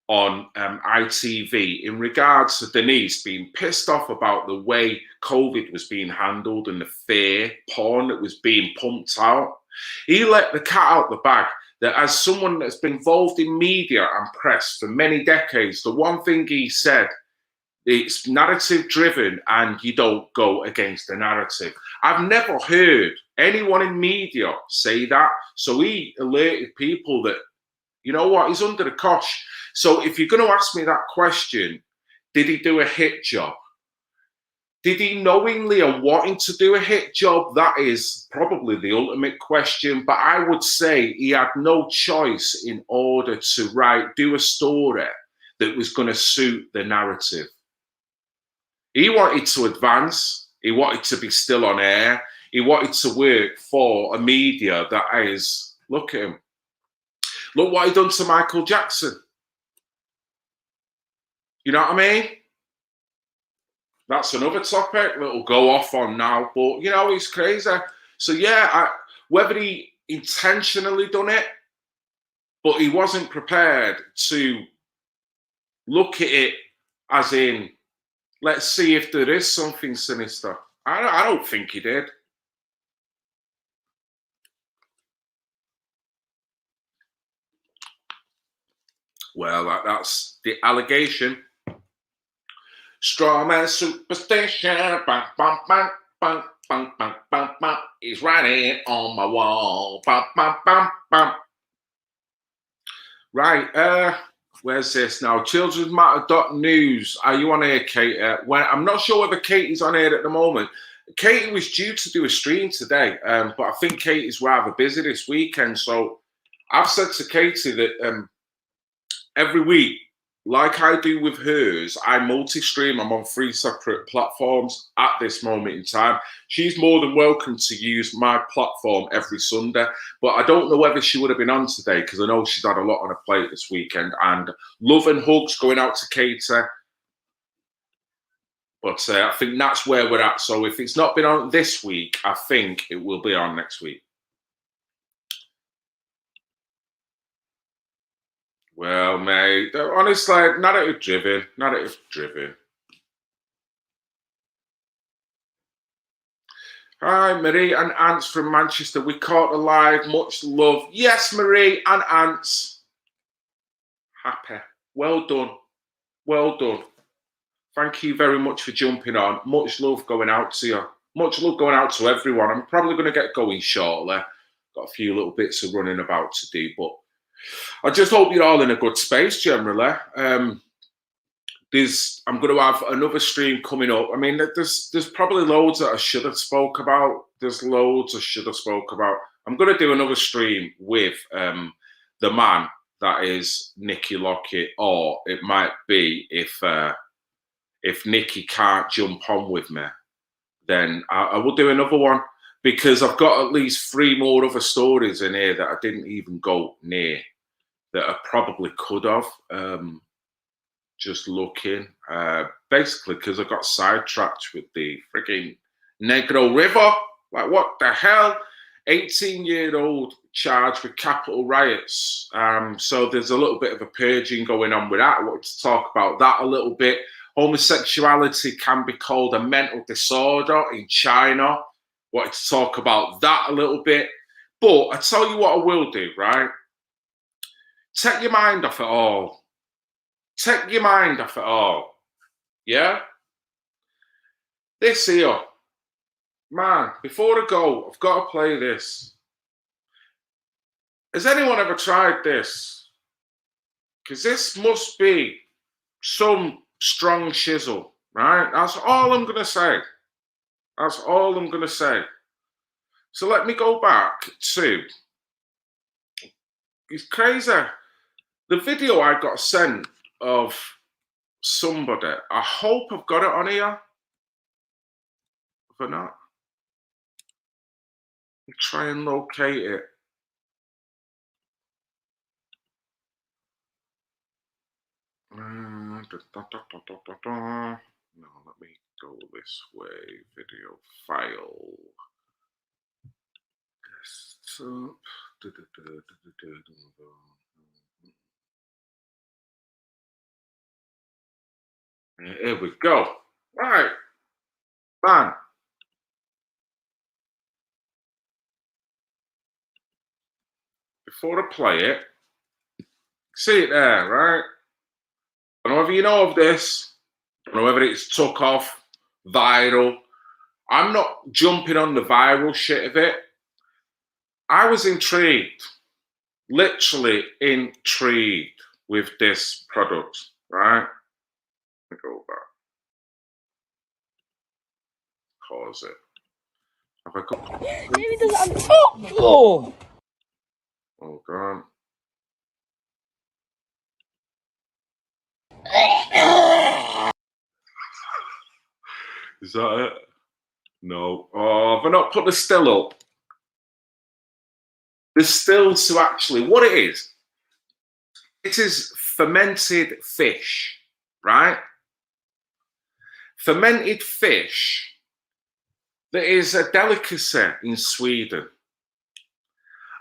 on ITV in regards to Denise being pissed off about the way COVID was being handled and the fear porn that was being pumped out, he let the cat out the bag that as someone that's been involved in media and press for many decades, the one thing he said, it's narrative driven and you don't go against the narrative. I've never heard anyone in media say that. So he alerted people that, you know what, he's under the cosh. So if you're going to ask me that question, did he do a hit job? Did he knowingly and wanting to do a hit job? That is probably the ultimate question. But I would say he had no choice in order to do a story that was going to suit the narrative. He wanted to advance. He wanted to be still on air. He wanted to work for a media that is, look at him. Look what he done to Michael Jackson. You know what I mean? That's another topic that will go off on now. But, you know, it's crazy. So, yeah, whether he intentionally done it, but he wasn't prepared to look at it as in, let's see if there is something sinister. I don't think he did. Well, that's the allegation. Strawman superstition, bang, bang, bang, bang, bang, bang, bang, bang. He's writing on my wall, bang, bang, bang, bang. Right, where's this now? Children's Matter.news. Are you on here, Katie? I'm not sure whether Katie's on here at the moment. Katie was due to do a stream today, but I think Katie's rather busy this weekend. So I've said to Katie that every week, like I do with hers, I multi-stream. I'm on 3 separate platforms at this moment in time. She's more than welcome to use my platform every Sunday, but I don't know whether she would have been on today because I know she's had a lot on her plate this weekend. And love and hugs going out to Katie. But I think that's where we're at. So if it's not been on this week, I think it will be on next week. Well, mate, honestly, narrative driven. Hi, Marie and Ants from Manchester. We caught alive. Much love. Yes, Marie and Ants. Happy. Well done. Well done. Thank you very much for jumping on. Much love going out to you. Much love going out to everyone. I'm probably going to get going shortly. Got a few little bits of running about to do, but I just hope you're all in a good space generally. I'm going to have another stream coming up. I mean, there's probably loads that I should have spoke about. There's loads I should have spoke about. I'm going to do another stream with the man that is NICKY LOCKETT, or it might be if NICKY can't jump on with me, then I will do another one because I've got at least 3 more other stories in here that I didn't even go near that I probably could have. Just looking. basically because I got sidetracked with the frigging Negro River. Like, what the hell? 18-year-old charged with capital riots. So there's a little bit of a purging going on with that. I wanted to talk about that a little bit. Homosexuality can be called a mental disorder in China. Wanted to talk about that a little bit. But I tell you what I will do, right? Take your mind off it all. Take your mind off it all. Yeah? This here. Man, before I go, I've got to play this. Has anyone ever tried this? Because this must be some strong shizzle, right? That's all I'm going to say. That's all I'm going to say. So let me go back to... It's crazy. The video I got sent of somebody. I hope I've got it on here. If not, I'll try and locate it. No, let me go this way. Video file. Desktop. Here we go. Right. Man. Before I play it, see it there, right? I don't know if you know of this. I don't know whether it's took off, viral. I'm not jumping on the viral shit of it. I was intrigued, literally intrigued with this product, right? Let me go back. Pause it. Have I got... Maybe there's on top. Oh. Hold on. Is that it? No. Oh, have I not put the still up? The still to actually, what it is fermented fish, right? Fermented fish that is a delicacy in Sweden.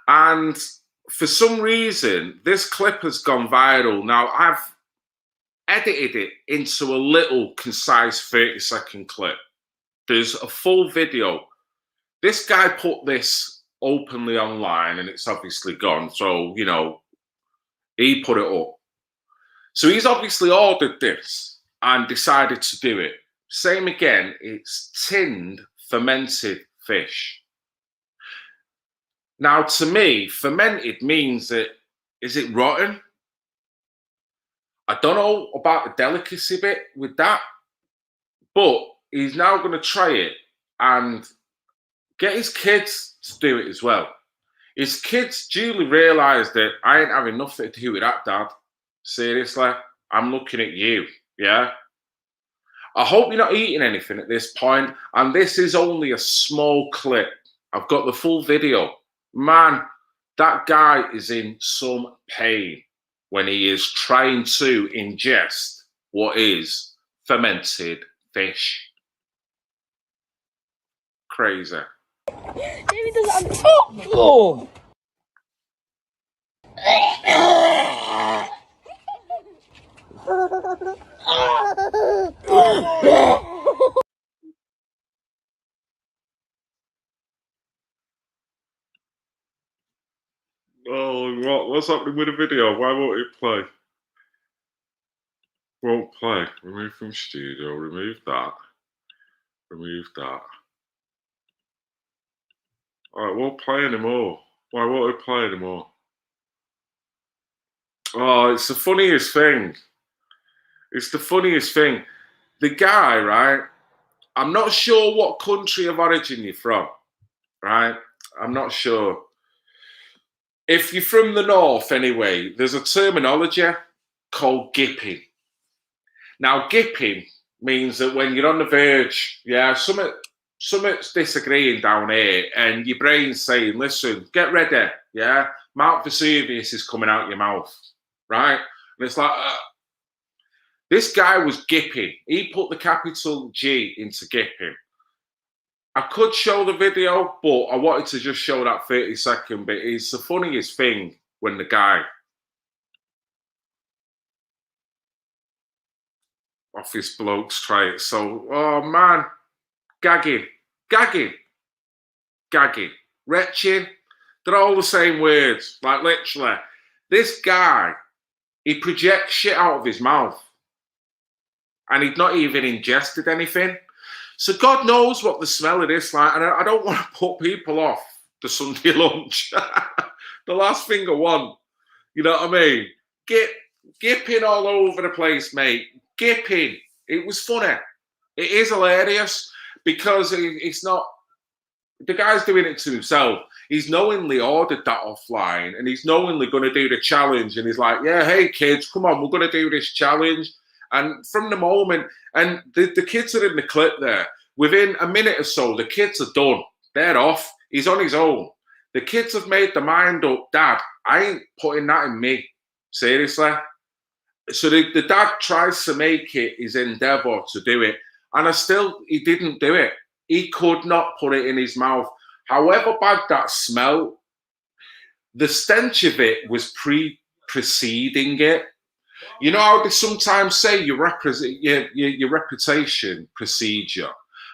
And for some reason, this clip has gone viral. Now, I've edited it into a little concise 30-second clip. There's a full video. This guy put this openly online and it's obviously gone. So, you know, he put it up. So he's obviously ordered this and decided to do it. Same again, it's tinned fermented fish. Now, to me, fermented means that, is it rotten? I don't know about the delicacy bit with that, but he's now going to try it and get his kids to do it as well. His kids duly realise that I ain't having nothing to do with that, Dad. Seriously, I'm looking at you, yeah? I hope you're not eating anything at this point, and this is only a small clip. I've got the full video. Man, that guy is in some pain when he is trying to ingest what is fermented fish. Crazy. Maybe there's on top. Oh. Oh, what's happening with the video? Why won't it play? Won't play. Remove from studio. Remove that. Remove that. All right, won't play anymore. Why won't it play anymore? Oh, it's the funniest thing. It's the funniest thing. The guy, right? I'm not sure what country of origin you're from, right? I'm not sure. If you're from the north anyway, there's a terminology called gipping. Now, gipping means that when you're on the verge, yeah, something's disagreeing down here and your brain's saying, listen, get ready, yeah? Mount Vesuvius is coming out your mouth, right? And it's like, This guy was gipping. He put the capital G into gipping. I could show the video, but I wanted to just show that 30-second bit. It's the funniest thing when the guy office blokes try it. So, oh man, gagging, retching. They're all the same words, like literally. This guy, he projects shit out of his mouth and he'd not even ingested anything. So God knows what the smell of this like. And I don't want to put people off the Sunday lunch. The last thing I want, you know what I mean? Gipping all over the place, mate. Gipping. It was funny. It is hilarious because it's not, the guy's doing it to himself. He's knowingly ordered that offline and he's knowingly going to do the challenge. And he's like, yeah, hey kids, come on, we're going to do this challenge. And from the moment, and the kids are in the clip there, within a minute or so, the kids are done. They're off. He's on his own. The kids have made their mind up, Dad, I ain't putting that in me. Seriously. So the dad tries to make it his endeavour to do it. And he didn't do it. He could not put it in his mouth. However bad that smelled, the stench of it was preceding it. You know how they sometimes say your reputation precedes you?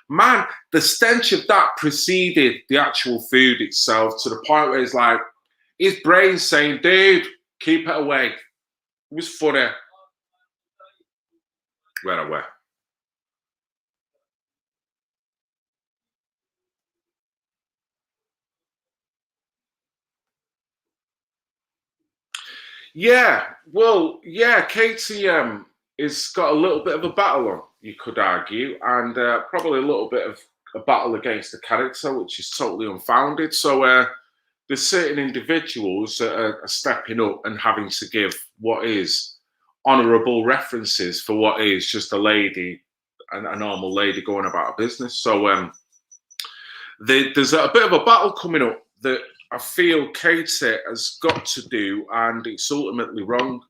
Man, the stench of that preceded the actual food itself to the point where it's like, his brain's saying, dude, keep it away. It was funny. Where away. Yeah, well, yeah, Katie has got a little bit of a battle on, you could argue, and probably a little bit of a battle against the character, which is totally unfounded. So there's certain individuals that are stepping up and having to give what is honourable references for what is just a lady, a normal lady going about her business. So there's a bit of a battle coming up that I feel Katie has got to do, and it's ultimately wrong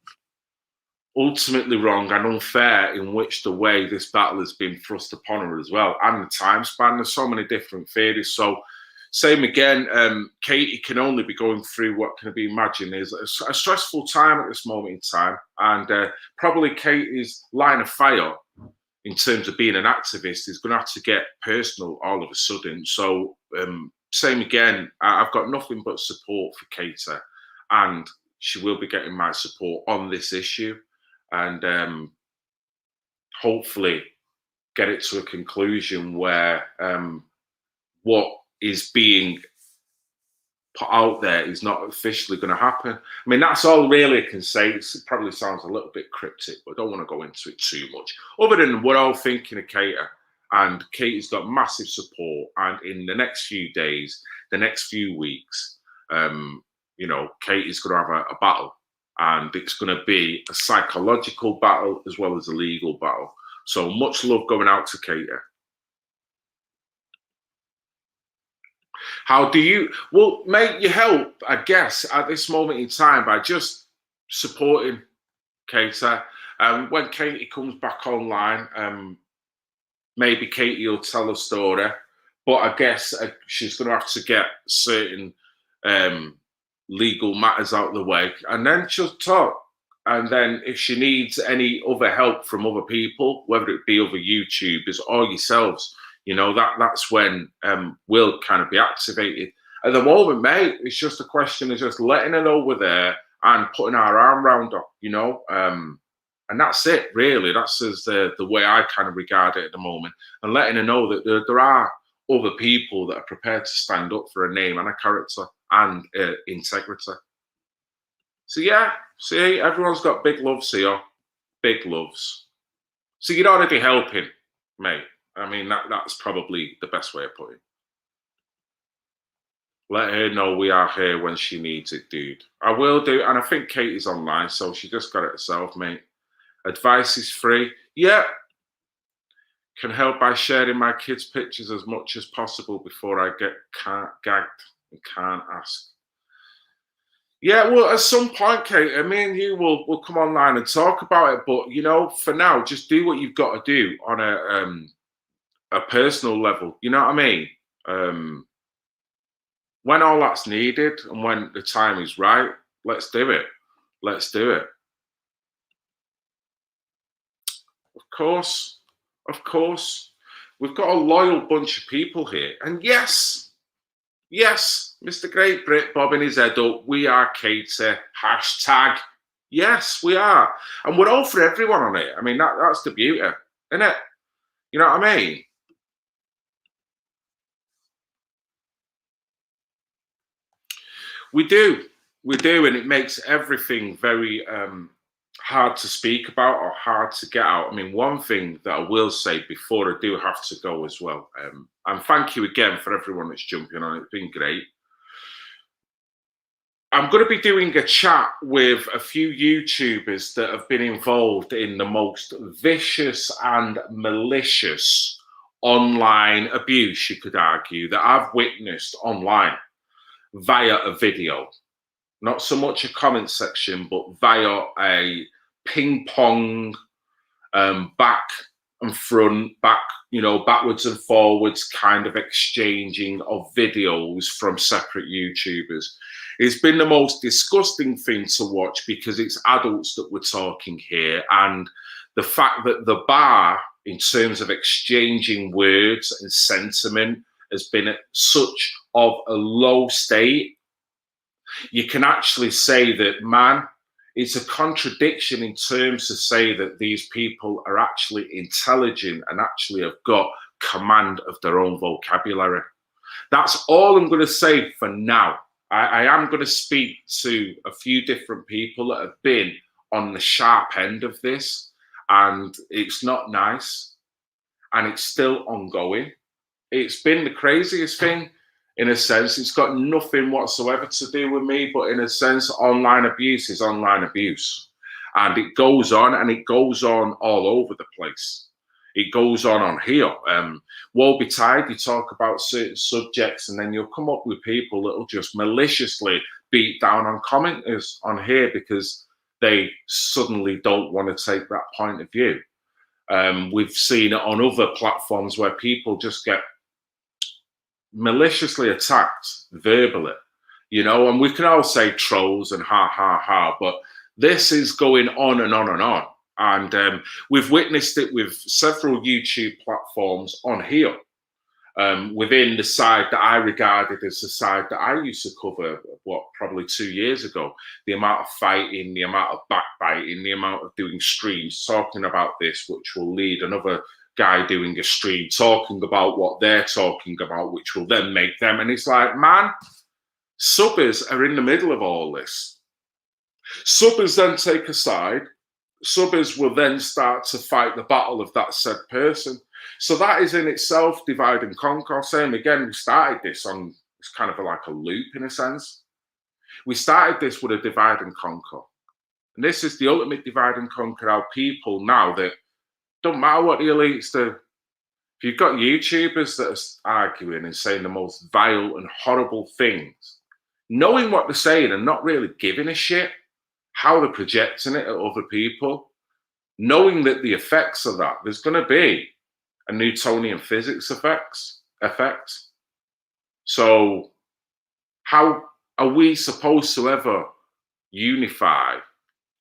and unfair in which the way this battle has been thrust upon her as well, and the time span. There's so many different theories. So same again, Katie can only be going through what can be imagined is a stressful time at this moment in time, and probably Katie's line of fire in terms of being an activist is going to have to get personal all of a sudden. So same again, I've got nothing but support for Katie, and she will be getting my support on this issue, and hopefully get it to a conclusion where what is being put out there is not officially going to happen. I mean, that's all really I can say. It probably sounds a little bit cryptic, but I don't want to go into it too much. Other than we're all thinking of Katie, and Katie's got massive support. And in the next few days, the next few weeks, you know, Katie's going to have a battle, and it's going to be a psychological battle as well as a legal battle. So much love going out to Katie. How do you, well, mate, you help, I guess, at this moment in time by just supporting Katie. When Katie comes back online, maybe Katie will tell a story, but I guess she's going to have to get certain legal matters out of the way, and then she'll talk. And then if she needs any other help from other people, whether it be other YouTubers or yourselves, you know, that's when we'll kind of be activated. At the moment, mate, it's just a question of just letting her know we're there and putting our arm around her, you know. And that's it, really. That's the way I kind of regard it at the moment. And letting her know that there are other people that are prepared to stand up for a name and a character and integrity. So, yeah, see, everyone's got big loves here. Big loves. So you're already helping, mate. I mean, that's probably the best way of putting it. Let her know we are here when she needs it, dude. I will do. And I think Katie's online, so she just got it herself, mate. Advice is free. Yeah. Can help by sharing my kids' pictures as much as possible before I get gagged and can't ask. Yeah, well, at some point, Kate, me and you will come online and talk about it. But you know, for now, just do what you've got to do on a personal level. You know what I mean? When all that's needed and when the time is right, let's do it. Let's do it. Of course, we've got a loyal bunch of people here, and yes, Mr. Great Brit bobbing his head up. We are Katie. Hashtag. Yes, we are, and we're all for everyone on it. I mean, that's the beauty, isn't it? You know what I mean? We do, and it makes everything very hard to speak about or hard to get out. I mean, one thing that I will say before I do have to go as well, and thank you again for everyone that's jumping on. It's been great. I'm going to be doing a chat with a few YouTubers that have been involved in the most vicious and malicious online abuse, you could argue, that I've witnessed online via a video. Not so much a comment section, but via a ping pong, back and front, backwards and forwards kind of exchanging of videos from separate YouTubers. It's been the most disgusting thing to watch because it's adults that we're talking here. And the fact that the bar, in terms of exchanging words and sentiment, has been at such of a low state, you can actually say that, man, it's a contradiction in terms to say that these people are actually intelligent and actually have got command of their own vocabulary. That's all I'm going to say for now. I am going to speak to a few different people that have been on the sharp end of this, and it's not nice, and it's still ongoing. It's been the craziest thing. In a sense, it's got nothing whatsoever to do with me, but in a sense, online abuse is online abuse. And it goes on, and it goes on all over the place. It goes on here. Woe betide, you talk about certain subjects, and then you'll come up with people that will just maliciously beat down on commenters on here because they suddenly don't want to take that point of view. We've seen it on other platforms where people just get maliciously attacked verbally, and we can all say trolls and ha ha ha, but this is going on and on and on. And we've witnessed it with several YouTube platforms on here, within the side that I regarded as the side that I used to cover, probably 2 years ago. The amount of fighting, the amount of backbiting, the amount of doing streams talking about this, which will lead another guy doing a stream talking about what they're talking about, which will then make them. And it's like, man, subbers are in the middle of all this. Subbers then take a side. Subbers will then start to fight the battle of that said person. So that is in itself divide and conquer. Same again, we started this on, it's kind of like a loop in a sense. We started this with a divide and conquer. And this is the ultimate divide and conquer, how people now that don't matter what the elites do. If you've got YouTubers that are arguing and saying the most vile and horrible things, knowing what they're saying and not really giving a shit, how they're projecting it at other people, knowing that the effects of that, there's going to be a Newtonian physics effect. So how are we supposed to ever unify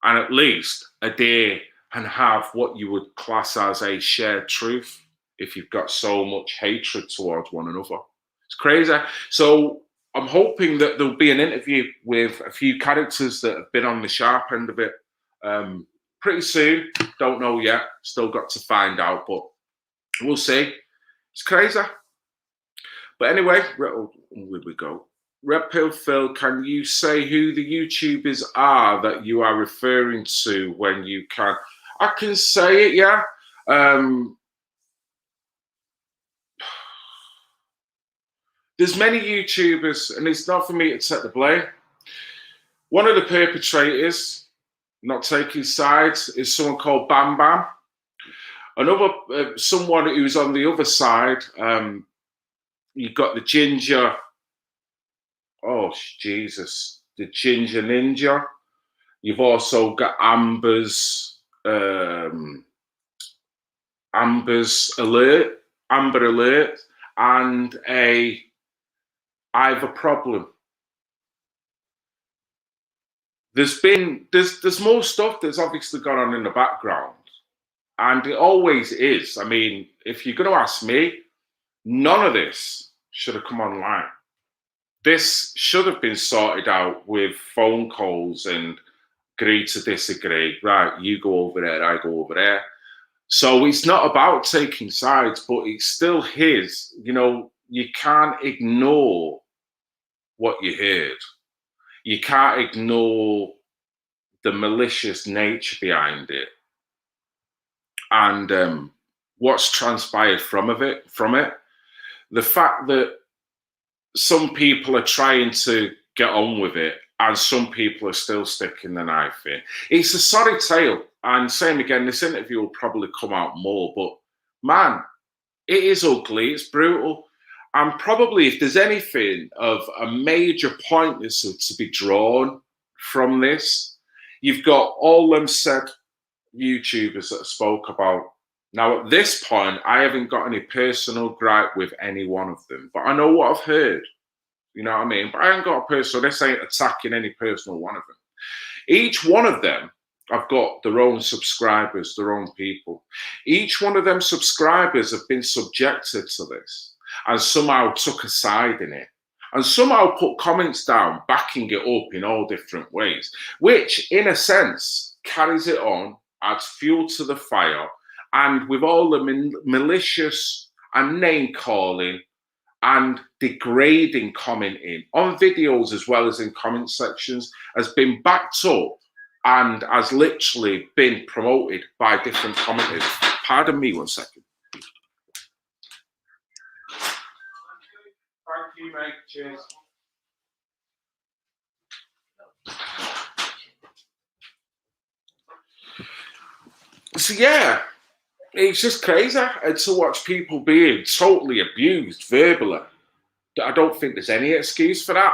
and at least adhere and have what you would class as a shared truth if you've got so much hatred towards one another? It's crazy. So I'm hoping that there'll be an interview with a few characters that have been on the sharp end of it pretty soon. Don't know yet. Still got to find out, but we'll see. It's crazy. But anyway, where we go? Red Pill Phil, can you say who the YouTubers are that you are referring to when you can? I can say it, yeah. There's many YouTubers, and it's not for me to take the blame. One of the perpetrators, not taking sides, is someone called Bam Bam. Another, someone who's on the other side, you've got the ginger. Oh, Jesus. the Ginger Ninja. You've also got Amber Alert, and I have a problem. There's more stuff that's obviously gone on in the background, and it always is. I mean, if you're going to ask me, none of this should have come online. This should have been sorted out with phone calls and agree to disagree. Right, you go over there, I go over there. So it's not about taking sides, but it's still his. You know, you can't ignore what you heard. You can't ignore the malicious nature behind it, and what's transpired from it. The fact that some people are trying to get on with it, and some people are still sticking the knife in. It's a sorry tale, and same again. This interview will probably come out more, but man, it is ugly. It's brutal. And probably if there's anything of a major point that's to be drawn from this, you've got all them said YouTubers that spoke about. Now, at this point, I haven't got any personal gripe with any one of them, but I know what I've heard. You know what I mean? But I haven't got a personal, this ain't attacking any personal one of them. Each one of them have got their own subscribers, their own people. Each one of them subscribers have been subjected to this, and somehow took a side in it, and somehow put comments down backing it up in all different ways, which in a sense carries it on, adds fuel to the fire, and with all the malicious and name calling and degrading commenting on videos as well as in comment sections has been backed up and has literally been promoted by different commenters. Pardon me 1 second. Thank you, mate. Cheers. So yeah, it's just crazy to watch people being totally abused verbally. I don't think there's any excuse for that.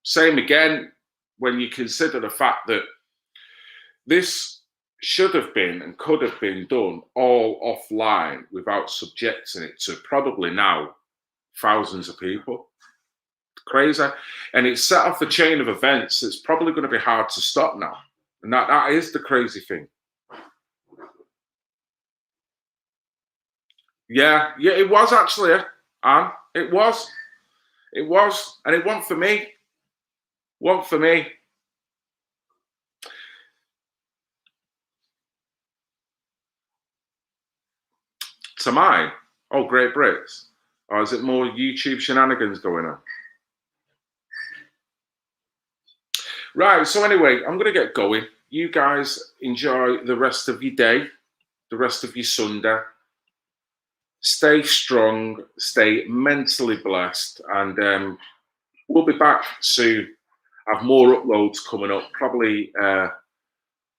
Same again when you consider the fact that this should have been and could have been done all offline without subjecting it to probably now thousands of people. Crazy. And it set off a chain of events that's probably going to be hard to stop now. And that is the crazy thing. Yeah, it was actually, Anne. It was. And it wasn't for me. Wasn't for me. To mine? Oh, Great Brits. Or is it more YouTube shenanigans going on? Right, so anyway, I'm going to get going. You guys enjoy the rest of your day, the rest of your Sunday. Stay strong, stay mentally blessed, and we'll be back soon. I have more uploads coming up, probably.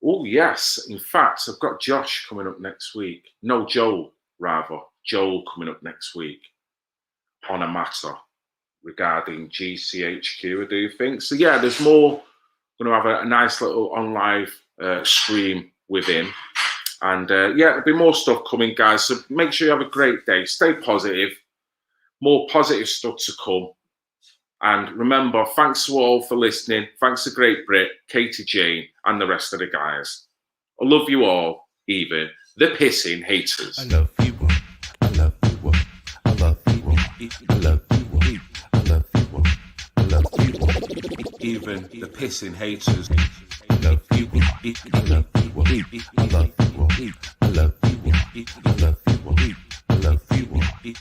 Oh, yes. In fact, I've got Josh coming up next week. No, Joel, rather. Joel coming up next week on a matter regarding GCHQ, I do think. So, yeah, there's more. Going to have a nice little on live stream with him. And yeah, there'll be more stuff coming, guys. So make sure you have a great day. Stay positive. More positive stuff to come. And remember, thanks to all for listening. Thanks to Great Brit, Katie Jane, and the rest of the guys. I love you all, even the pissing haters. I love you. I love you. I love you. I love you. I love you. I love you. Even the pissing haters. I love you. I love you. I love you. I love you. I love you. I love you.